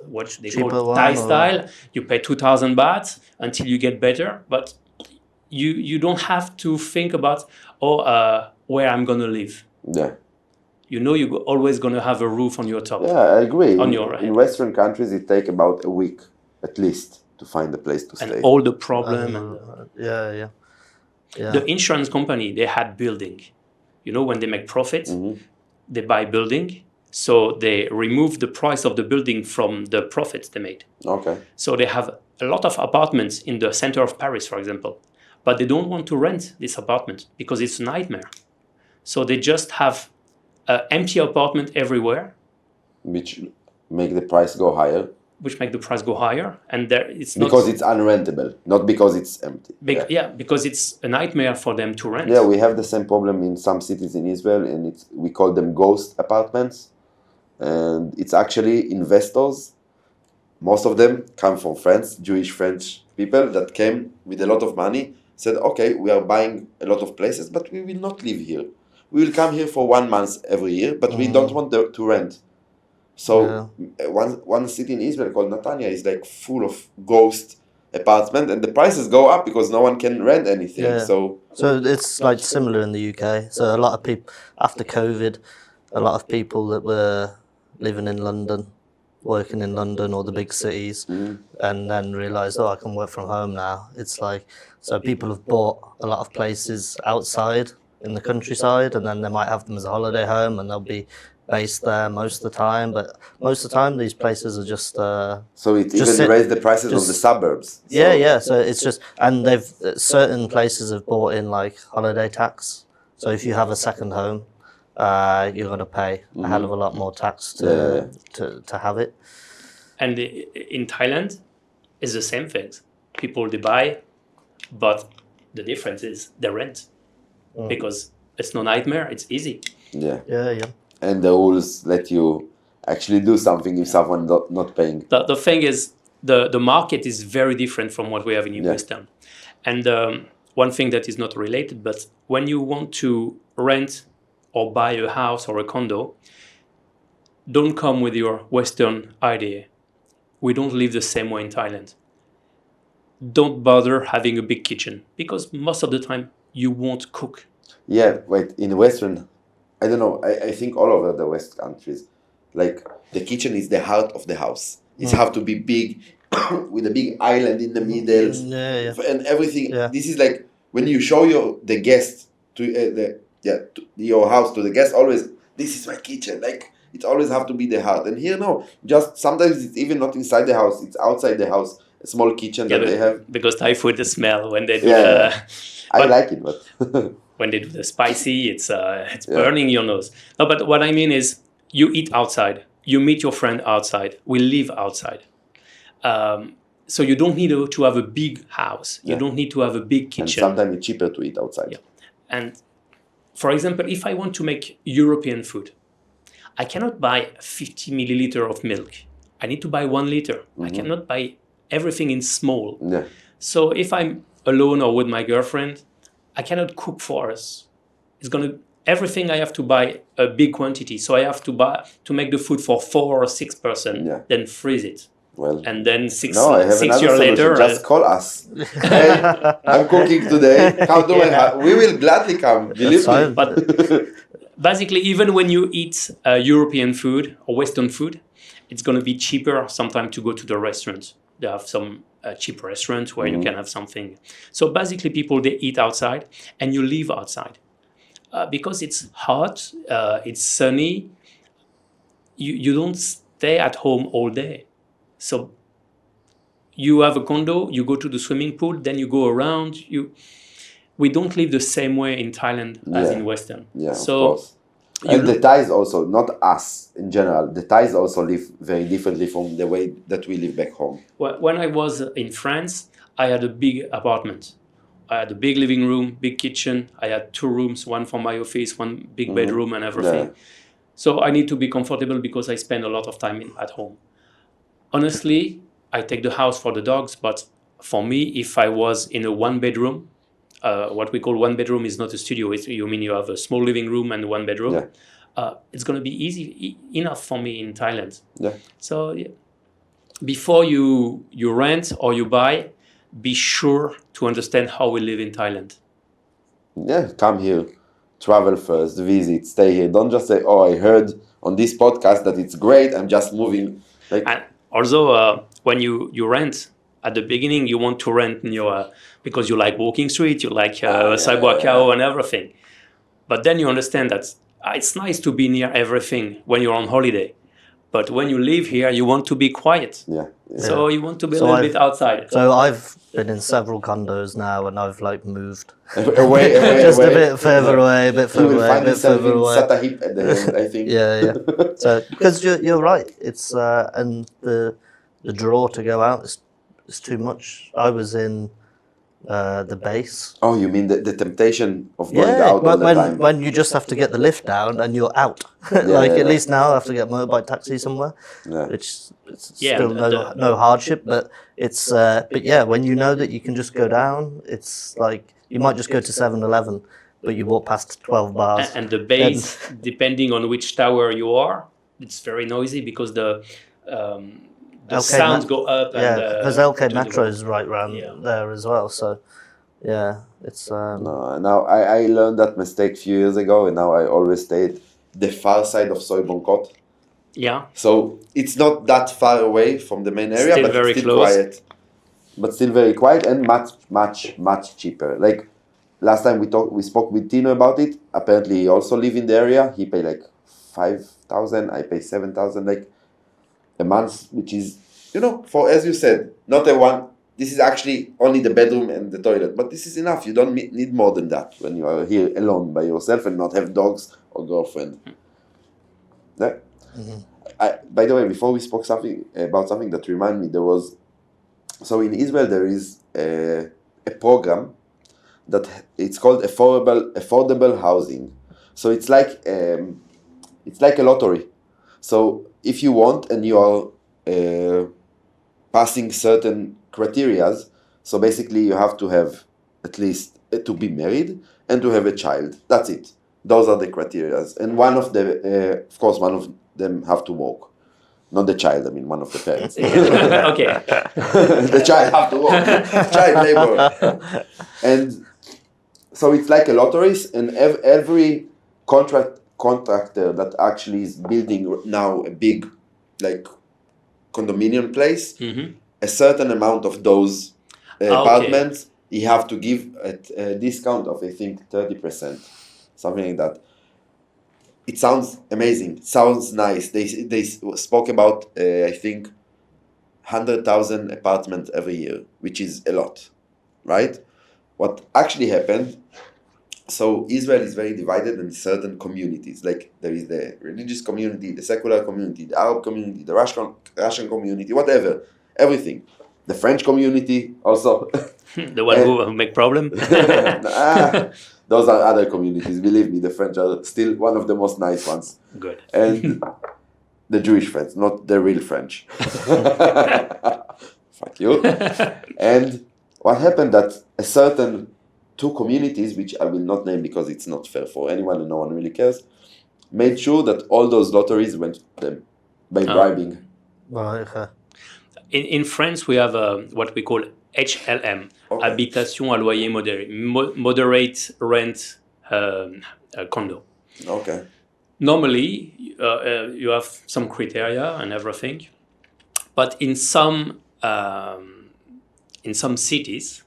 what they Cheaper call one, Thai or- style, you pay 2,000 baht until you get better, but you don't have to think about, where I'm going to live. Yeah. You're always going to have a roof on your top. Yeah, I agree. On In, your head. in Western countries, it takes about a week at least to find a place to And stay. all the problem and Yeah. the insurance company, they had building. When they make profit, they buy building. So they remove the price of the building from the profits they made. Okay. So they have a lot of apartments in the center of Paris, for example. but they don't want to rent this apartment because it's a nightmare. So they just have an empty apartment everywhere, which make the price go higher. which make the price go higher, and there it's not Because it's unrentable, not because it's empty. because it's a nightmare for them to rent. Yeah, we have the same problem in some cities in Israel, and we call them ghost apartments. And it's actually investors. Most of them come from France, Jewish French people that came with a lot of money, said, okay, we are buying a lot of places, but we will not live here. We will come here for 1 month every year, but we don't want to rent. So one city in Israel called Netanya is like full of ghost apartment, and the prices go up because no one can rent anything. Yeah. So it's like similar in the UK. So a lot of people after COVID, a lot of people that were living in London, working in London or the big cities, and then realised, I can work from home now. It's like, so people have bought a lot of places outside in the countryside, and then they might have them as a holiday home, and they'll be based there most of the time. But most of the time, these places are just. So it even raised the prices of the suburbs. So. Yeah. So it's just, and certain places have brought in like holiday tax. So if you have a second home, you're going to pay a hell of a lot more tax to have it. And in Thailand, it's the same thing. People, they buy, but the difference is the rent. Because it's no nightmare, it's easy. Yeah. And the rules let you actually do something if someone not paying. The thing is, the market is very different from what we have in Western. And one thing that is not related, but when you want to rent or buy a house or a condo, don't come with your Western idea. We don't live the same way in Thailand. Don't bother having a big kitchen because most of the time you won't cook. Yeah, wait, in Western, I don't know, I think all over the West countries, like the kitchen is the heart of the house. It have to be big, with a big island in the middle, and everything. Yeah. This is like when you show the guest to your house to the guest. Always, this is my kitchen. Like it always have to be the heart. And here, no, just sometimes it's even not inside the house; it's outside the house. A small kitchen that they have because Thai food the smell when they do. I like it, but when they do the spicy, it's burning your nose. No, but what I mean is, you eat outside. You meet your friend outside. We live outside. So you don't need to have a big house. You don't need to have a big kitchen. And sometimes it's cheaper to eat outside. Yeah. And for example, if I want to make European food, I cannot buy 50 milliliter of milk. I need to buy 1 liter. I cannot buy everything in small. Yeah. So if I'm alone or with my girlfriend, I cannot cook for us. Everything I have to buy a big quantity. So I have to make the food for 4 or 6 person, then freeze it. Well, and then 6 I have years later, just call us. Hey, I'm cooking today. How do we will gladly come. Believe me. But basically, even when you eat European food or Western food, it's going to be cheaper sometimes to go to the restaurant. They have some cheap restaurants where you can have something. So basically, people, they eat outside and you live outside. Because it's hot, it's sunny, you don't stay at home all day. So you have a condo, you go to the swimming pool, then you go around. We don't live the same way in Thailand as in Western. Yeah, so, of course. And the Thais also, not us in general, the Thais also live very differently from the way that we live back home. When I was in France, I had a big apartment. I had a big living room, big kitchen. I had 2 rooms, one for my office, one big bedroom and everything. Yeah. So I need to be comfortable because I spend a lot of time at home. Honestly, I take the house for the dogs, but for me, if I was in a 1 bedroom, what we call 1 bedroom is not a studio. You mean you have a small living room and 1 bedroom. Yeah. It's going to be easy enough for me in Thailand. Yeah. So before you rent or you buy, be sure to understand how we live in Thailand. Yeah, come here, travel first, visit, stay here. Don't just say, "Oh, I heard on this podcast that it's great. I'm just moving." And also, when you rent at the beginning, you want to rent because you like walking street, you like Saguacao and everything. But then you understand that it's nice to be near everything when you're on holiday. But when you live here, you want to be quiet. Yeah. So you want to be a So little I've- bit outside. So I've been in several condos now, and I've like moved away, just away. a bit further away, a bit You further will away, a find bit yourself further in away. Satahip at the end, I think. Yeah. So because you're right, it's and the draw to go out is too much. I was in the base. Oh, you mean the temptation of going Yeah, out all the time? when you just have to get the lift down and you're out. Like yeah. at least now I have to get motorbike taxi somewhere, Yeah. which it's Yeah, still no hardship, but it's but yeah, when you know that you can just go down, it's like you might just go to 7-Eleven, but you walk past 12 bars. And the base, depending on which tower you are, it's very noisy because the LK sounds go up. Yeah, and because to LK the- Metro is right round Yeah. there as well. So yeah, it's No, now I learned that mistake a few years ago, and now I always stay at the far side of Soi Bangkok. Yeah, So it's not that far away from the main area, Still but very it's still close. quiet. But still very quiet and much cheaper. Like last time we spoke with Tino about it. Apparently he also live in the area. He pay like 5,000. I pay 7,000 like a month, which is, for, as you said, not a one. This is actually only the bedroom and the toilet, but this is enough. You don't need more than that when you are here alone by yourself and not have dogs or girlfriend. Yeah. By the way, before we spoke about something that reminded me, there was, so in Israel there is a program that it's called affordable housing. So it's like a lottery. So if you want and you are passing certain criterias, so basically you have to have at least to be married and to have a child. That's it. Those are the criterias. And one of them have to work. Not the child, I mean one of the parents. okay. The child have to work. Child labor. And so it's like a lottery, and every contractor that actually is building now a big like condominium place, a certain amount of those apartments you have to give at a discount of I think 30%, something like that. It sounds amazing. It sounds nice. They spoke about I think 100,000 apartments every year, which is a lot, right? What actually happened? So Israel is very divided in certain communities. Like there is the religious community, the secular community, the Arab community, the Russian community, whatever, everything. The French community also. The one who make problem. Those are other communities. Believe me, the French are still one of the most nice ones. Good. And the Jewish French, not the real French. Fuck you. And what happened that a certain two communities, which I will not name because it's not fair for anyone and no one really cares, made sure that all those lotteries went to them by bribing. right. Okay. In France, we have what we call HLM, Habitation à loyer modéré, moderate rent condo. Okay. Normally, you have some criteria and everything, but in some cities,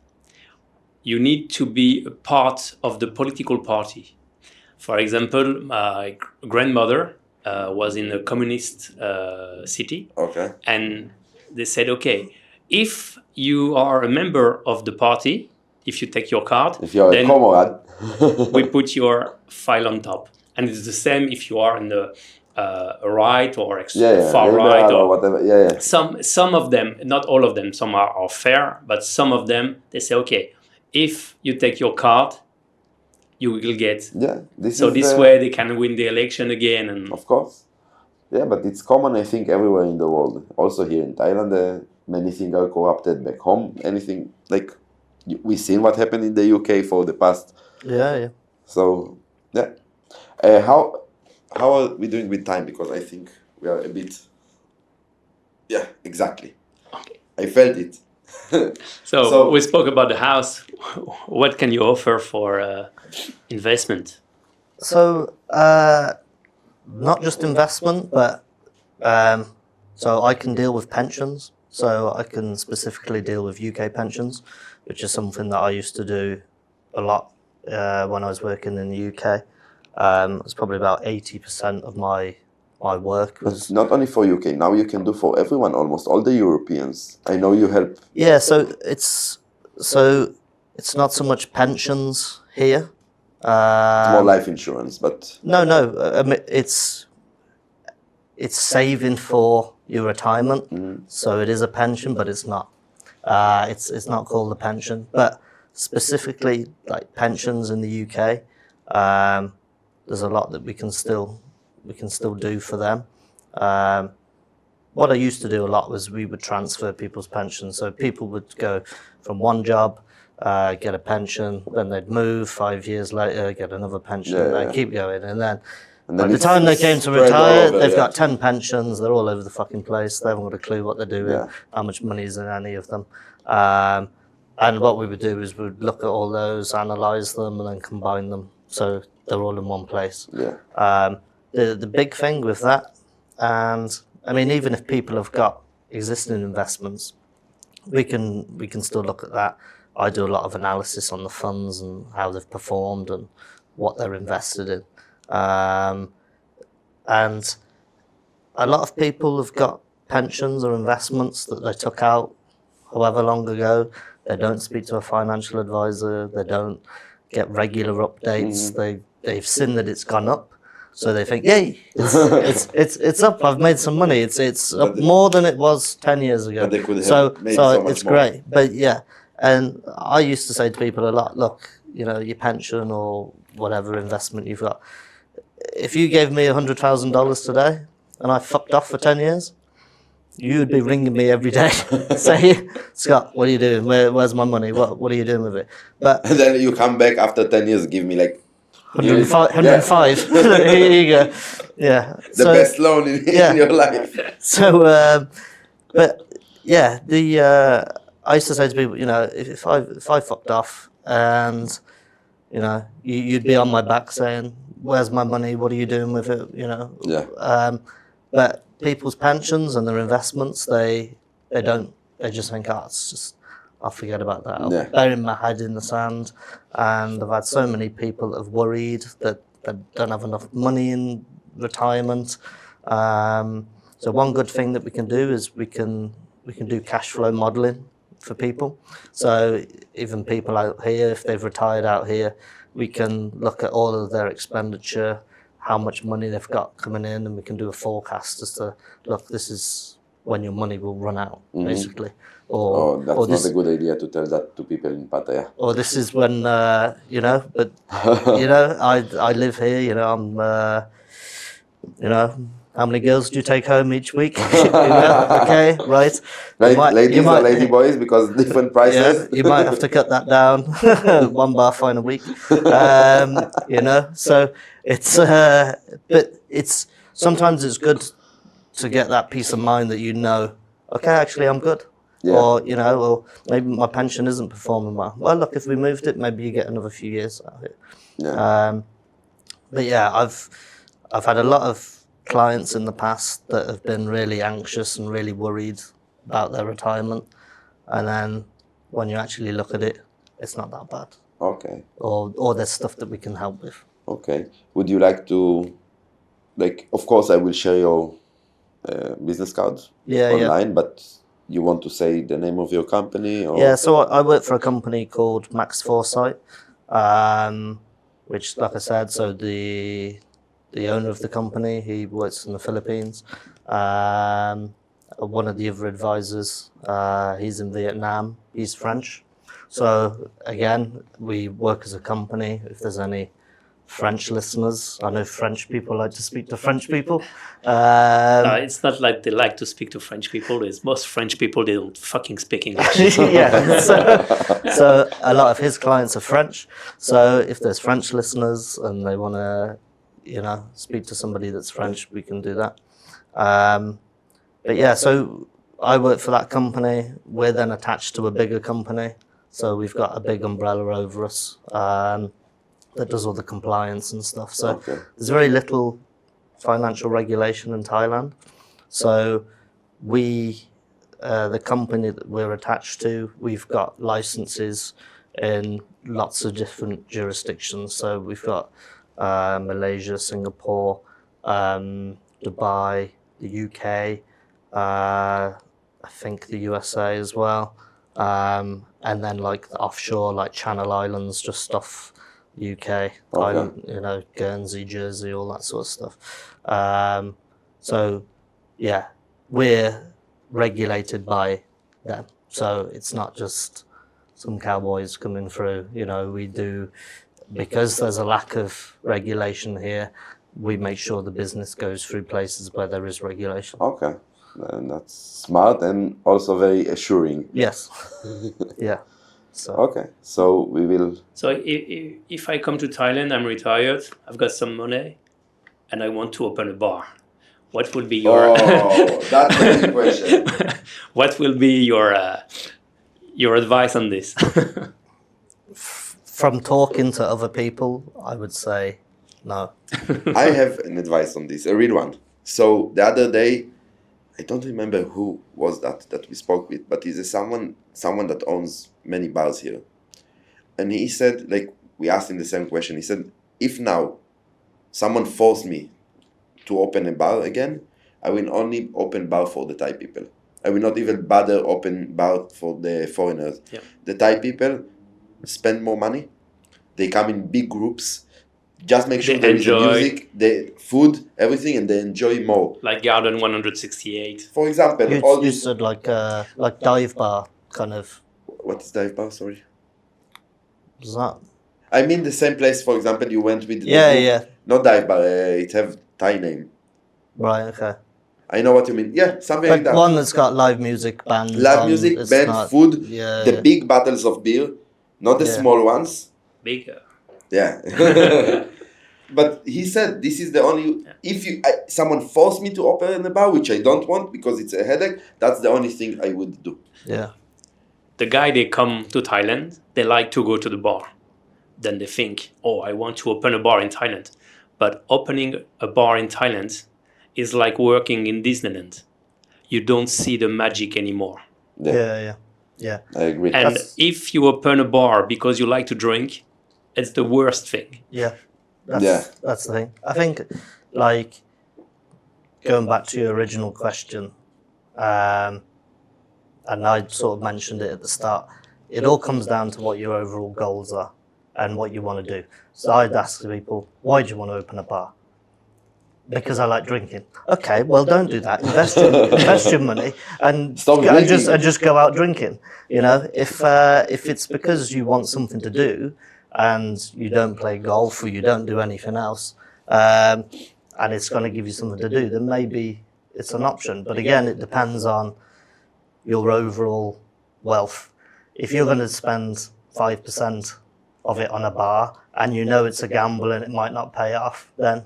you need to be a part of the political party. For example, my grandmother was in a communist city, Okay. and they said, okay, if you are a member of the party, if you take your card, If you're then a comrade, we put your file on top. And it's the same if you are in the right or far right or whatever. Yeah. Some of them, not all of them, some are fair, but some of them, they say, okay, if you take your card, you will get. Yeah. This way they can win the election again. And of course. Yeah, but it's common, I think, everywhere in the world. Also here in Thailand, many things are corrupted. Back home, anything like we've seen what happened in the UK for the past. Yeah. So yeah, how are we doing with time? Because I think we are a bit. Yeah, exactly. Okay. I felt it. So we spoke about the house. What can you offer for investment? So not just investment, but so I can deal with pensions. So I can specifically deal with UK pensions, which is something that I used to do a lot when I was working in the UK. It's probably about 80% of my my work was. But not only for UK. Now you can do for everyone, almost all the Europeans. I know you help. Yeah, so it's not so much pensions here. It's more life insurance, but No, I mean, it's saving for your retirement. So it is a pension, but it's not. It's not called a pension. But specifically, like pensions in the UK, there's a lot that we can still do for them. What I used to do a lot was we would transfer people's pensions. So people would go from one job, get a pension, then they'd move 5 years later, get another pension, and they keep going. And then by the time they came to retire, they've got 10 pensions, they're all over the fucking place, they haven't got a clue what they're doing, how much money is in any of them. And what we would do is we'd look at all those, analyse them, and then combine them so they're all in one place. The big thing with that, and I mean, even if people have got existing investments, we can still look at that. I do a lot of analysis on the funds and how they've performed and what they're invested in. And a lot of people have got pensions or investments that they took out however long ago. They don't speak to a financial advisor. They don't get regular updates. They've seen that it's gone up. So they think, yay, it's up. I've made some money. It's up more than it was 10 years ago. But they could have so made so much it's more. great. But yeah, and I used to say to people a lot, look, you know, your pension or whatever investment you've got, if you gave me $100,000 today and I fucked off for 10 years, you'd be ringing me every day saying, Scott, what are you doing? Where's my money? What are you doing with it? But and then you come back after 10 years, give me like 105. Here you go. Yeah. the best loan in your life. So, but yeah, I used to say to people, you know, if I fucked off and, you know, you'd be on my back saying, where's my money? What are you doing with it? You know? But people's pensions and their investments, they just think, oh, it's just, I'll forget about that. I'll bury my head in the sand. And I've had so many people that have worried that don't have enough money in retirement. So one good thing that we can do is we can do cash flow modeling for people. So even people out here, if they've retired out here, we can look at all of their expenditure, how much money they've got coming in, and we can do a forecast as to, look, this is when your money will run out, basically. That's not a good idea to tell that to people in Pattaya. Or this is when, you know, but, you know, I live here, you know, I'm, you know, how many girls do you take home each week? You know, okay, right. Ladies or lady boys, because different prices. Yeah, you might have to cut that down. One bar fine a week. You know, so it's, but it's, sometimes it's good to get that peace of mind that you know, okay, actually I'm good. Or, you know, or maybe my pension isn't performing well. Well, look, if we moved it, maybe you get another few years out of it. But yeah, I've had a lot of clients in the past that have been really anxious and really worried about their retirement. And then when you actually look at it, it's not that bad. Okay. Or there's stuff that we can help with. Okay. Would you like to, like, of course I will share your business cards online, but you want to say the name of your company? Or? Yeah, so I work for a company called Max Foresight, which, like I said, so the owner of the company, he works in the Philippines. One of the other advisors, he's in Vietnam, he's French. So again, we work as a company. If there's any French listeners, I know French people like to speak to French people. It's not like they like to speak to French people. It's most French people, they don't fucking speak English. Yeah, so a lot of his clients are French. So if there's French listeners and they want to, you know, speak to somebody that's French, we can do that. But yeah, so I work for that company. We're then attached to a bigger company. So we've got a big umbrella over us that does all the compliance and stuff. So there's very little financial regulation in Thailand. So the company that we're attached to, we've got licenses in lots of different jurisdictions. So we've got Malaysia, Singapore, Dubai, the UK, I think the USA as well, and then like the offshore, like Channel Islands, just off UK, Thailand, Guernsey, Jersey, all that sort of stuff. So, yeah, we're regulated by them. So it's not just some cowboys coming through. We do, because there's a lack of regulation here, we make sure the business goes through places where there is regulation. Okay. And that's smart and also very assuring. Yes. Yeah. So. Okay. So we will. So if I come to Thailand, I'm retired, I've got some money, and I want to open a bar. What will be your? Oh, that's a good question. What will be your advice on this? From talking to other people, I would say no. I have an advice on this, a real one. So the other day, I don't remember who was that we spoke with, but he's someone that owns many bars here. And he said, like, we asked him the same question. He said, if now someone forced me to open a bar again, I will only open bar for the Thai people. I will not even bother open bar for the foreigners. Yeah. The Thai people spend more money. They come in big groups. Just make sure They there is the enjoy. music, the food, everything, and they enjoy more. Like Garden 168. For example, You, all you these. said like dive bar kind of. What is dive bar? Sorry. Is that? I mean the same place. For example, you went with. Yeah, the group. yeah. Not dive bar. It have Thai name. Right. Okay. I know what you mean. Yeah, something But like that. one that's got live music, band. Live music, it's band, not- food, Yeah. the yeah. big bottles of beer, not the Yeah. small ones. Bigger. Yeah. But he said this is the only. If someone forced me to open a bar, which I don't want because it's a headache, that's the only thing I would do. Yeah. The guy they come to Thailand, they like to go to the bar. Then they think, oh, I want to open a bar in Thailand. But opening a bar in Thailand is like working in Disneyland. You don't see the magic anymore. Yeah. I agree. And if you open a bar because you like to drink, it's the worst thing. Yeah. Yeah. That's the thing. I think, like, going back to your original question, and I sort of mentioned it at the start, it all comes down to what your overall goals are and what you want to do. So I'd ask people, why do you want to open a bar? Because I like drinking. Okay, well, don't do that. Invest your money and Stop drinking. just go out drinking. If it's because you want something to do and you don't play golf or you don't do anything else, and it's going to give you something to do, then maybe it's an option. But again, it depends on your overall wealth. If you're going to spend 5% of it on a bar and you know it's a gamble and it might not pay off, then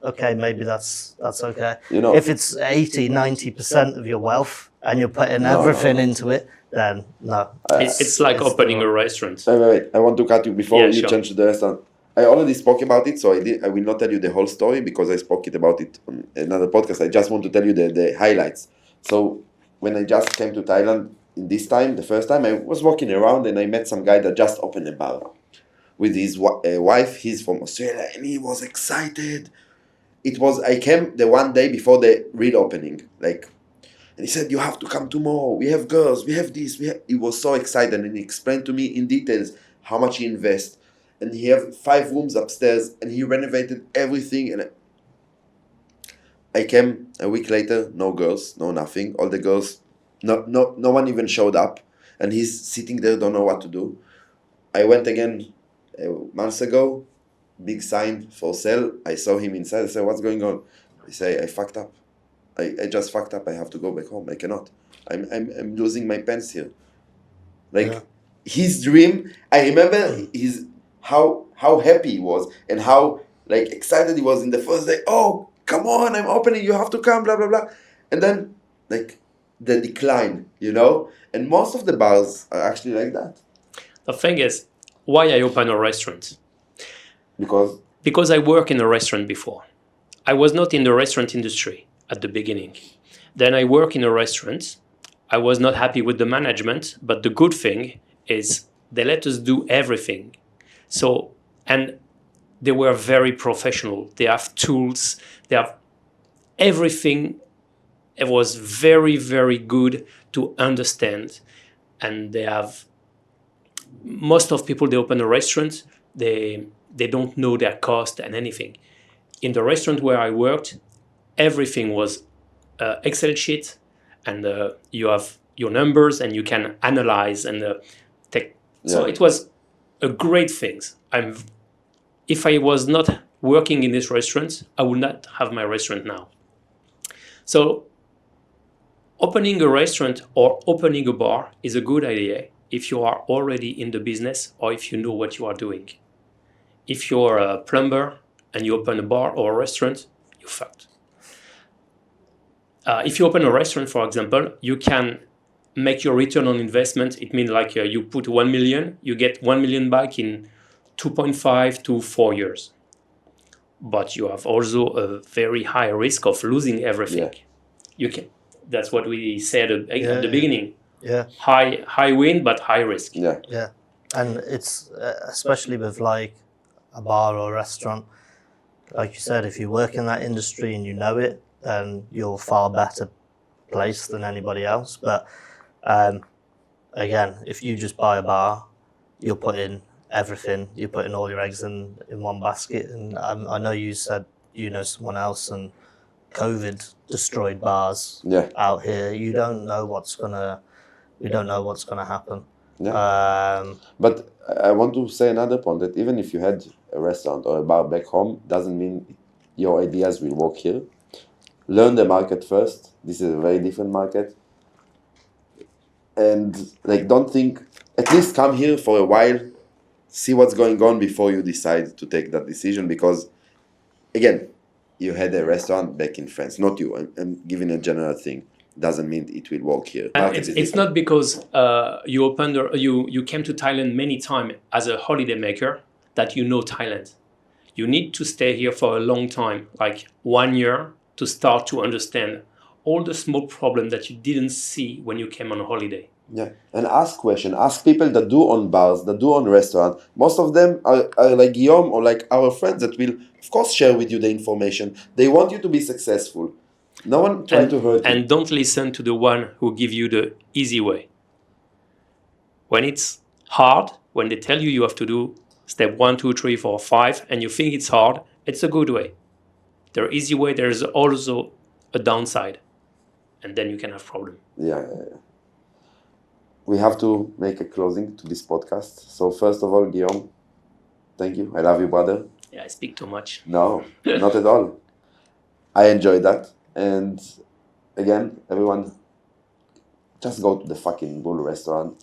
okay, maybe that's okay. If it's 80-90% of your wealth and you're putting everything into it, then no. It's like opening a restaurant. Wait. I want to cut you before Yeah, you sure. change to the restaurant. I already spoke about it, so I will not tell you the whole story because I spoke about it on another podcast. I just want to tell you the highlights. So when I just came to Thailand the first time, I was walking around and I met some guy that just opened a bar with his wife. He's from Australia and he was excited. I came the one day before the real opening, and he said, you have to come tomorrow. We have girls, we have this. He was so excited and he explained to me in details how much he invests. And he have 5 rooms upstairs and he renovated everything. And I came a week later, no girls, no nothing. All the girls, no one even showed up. And he's sitting there, don't know what to do. I went again months ago, big sign for sale. I saw him inside. I said, what's going on? He said, I fucked up. I just fucked up. I have to go back home. I cannot. I'm losing my pants here. His dream, I remember how happy he was and how excited he was in the first day. Oh, come on, I'm opening, you have to come, blah, blah, blah. And then the decline, and most of the bars are actually like that. The thing is, why I open a restaurant? Because I work in a restaurant before. I was not in the restaurant industry at the beginning. Then I work in a restaurant. I was not happy with the management, but the good thing is they let us do everything. So, and they were very professional. They have tools. They have everything, it was very, very good to understand. And they have, most of people, they open a restaurant, they don't know their cost and anything. In the restaurant where I worked, everything was Excel sheet, and you have your numbers and you can analyze and take. So it was a great thing. If I was not working in this restaurant, I would not have my restaurant now. So opening a restaurant or opening a bar is a good idea if you are already in the business or if you know what you are doing. If you're a plumber and you open a bar or a restaurant, you're fucked. If you open a restaurant, for example, you can make your return on investment. It means like you put 1 million, you get 1 million back in 2.5 to 4 years. But you have also a very high risk of losing everything. You can. That's what we said at the beginning. Yeah. High win, but high risk. Yeah. And it's especially with like a bar or a restaurant, like you said, if you work in that industry and you know it, then you're far better placed than anybody else. But again, if you just buy a bar, you'll put in everything. You put in all your eggs in one basket. And I know you said you know someone else, and COVID destroyed bars out here. You don't know what's gonna happen. But I want to say another point, that even if you had a restaurant or a bar back home, doesn't mean your ideas will work here. Learn the market first. This is a very different market. And like, don't think, at least come here for a while, see what's going on before you decide to take that decision. Because again, you had a restaurant back in France, not you. I'm giving a general thing. Doesn't mean it will work here. And it's not because you opened or you came to Thailand many times as a holiday maker that you know Thailand. You need to stay here for a long time, like 1 year, to start to understand all the small problems that you didn't see when you came on holiday. Yeah, and ask questions. Ask people that do own bars, that do own restaurants. Most of them are like Guillaume or like our friends that will, of course, share with you the information. They want you to be successful. No one try to hurt you. And don't listen to the one who give you the easy way. When it's hard, when they tell you have to do step 1, 2, 3, 4, 5, and you think it's hard, it's a good way. The easy way, there is also a downside, and then you can have problem. Yeah. We have to make a closing to this podcast. So first of all, Guillaume, thank you. I love you, brother. Yeah, I speak too much. No, not at all. I enjoyed that. And again, everyone, just go to the fucking Bull restaurant.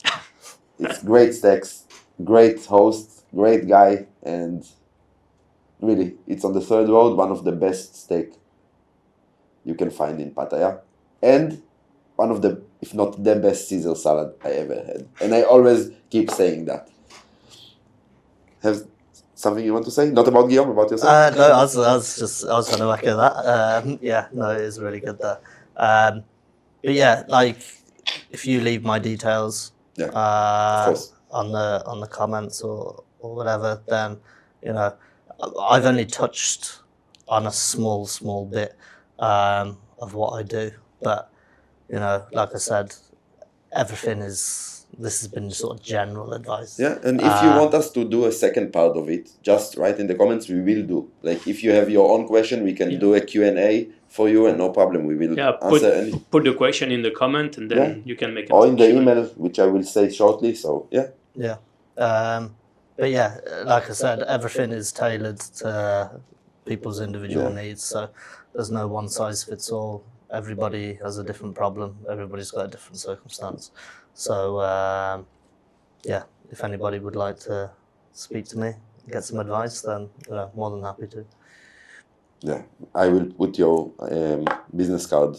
It's great steaks, great host, great guy, and really, it's on the third road, one of the best steak you can find in Pattaya. And one of the, if not the best Caesar salad I ever had. And I always keep saying that. Have something you want to say? Not about Guillaume, about yourself? No, I was going to echo that. Yeah, no, it is really good there. But yeah, like if you leave my details Of course. on the comments or whatever, then you know I've only touched on a small bit of what I do, but you know, like I said, this has been sort of general advice. Yeah, and if you want us to do a second part of it, just write in the comments, we will do. Like, if you have your own question, we can do a Q&A for you, and no problem, we will answer any. Put the question in the comment, and then you can make it. Or in the email, which I will say shortly, so yeah. Yeah. But yeah, like I said, everything is tailored to people's individual needs, so there's no one size fits all. Everybody has a different problem. Everybody's got a different circumstance. So, yeah, if anybody would like to speak to me, get some advice, then more than happy to. Yeah, I will put your business card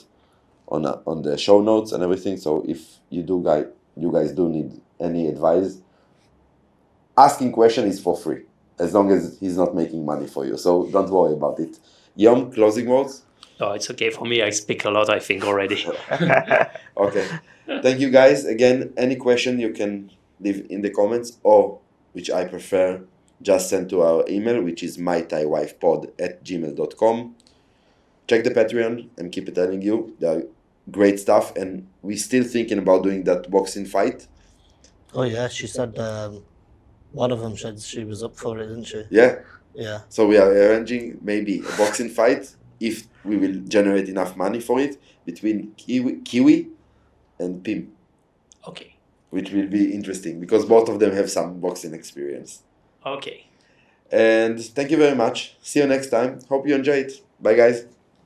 on the show notes and everything. So if you guys do need any advice, asking question is for free, as long as he's not making money for you. So don't worry about it. Guillaume, closing words? No, it's okay for me. I speak a lot, I think, already. Okay. Thank you, guys. Again, any question you can leave in the comments, or, which I prefer, just send to our email, which is mythaiwifepod@gmail.com. check the Patreon and keep telling you. They are great stuff, and we're still thinking about doing that boxing fight. Oh yeah, she said one of them said she was up for it, didn't she? Yeah. Yeah. So we are arranging maybe a boxing fight if we will generate enough money for it between Kiwi and Pim, Okay. which will be interesting because both of them have some boxing experience. Okay. And thank you very much. See you next time. Hope you enjoy it. Bye, guys.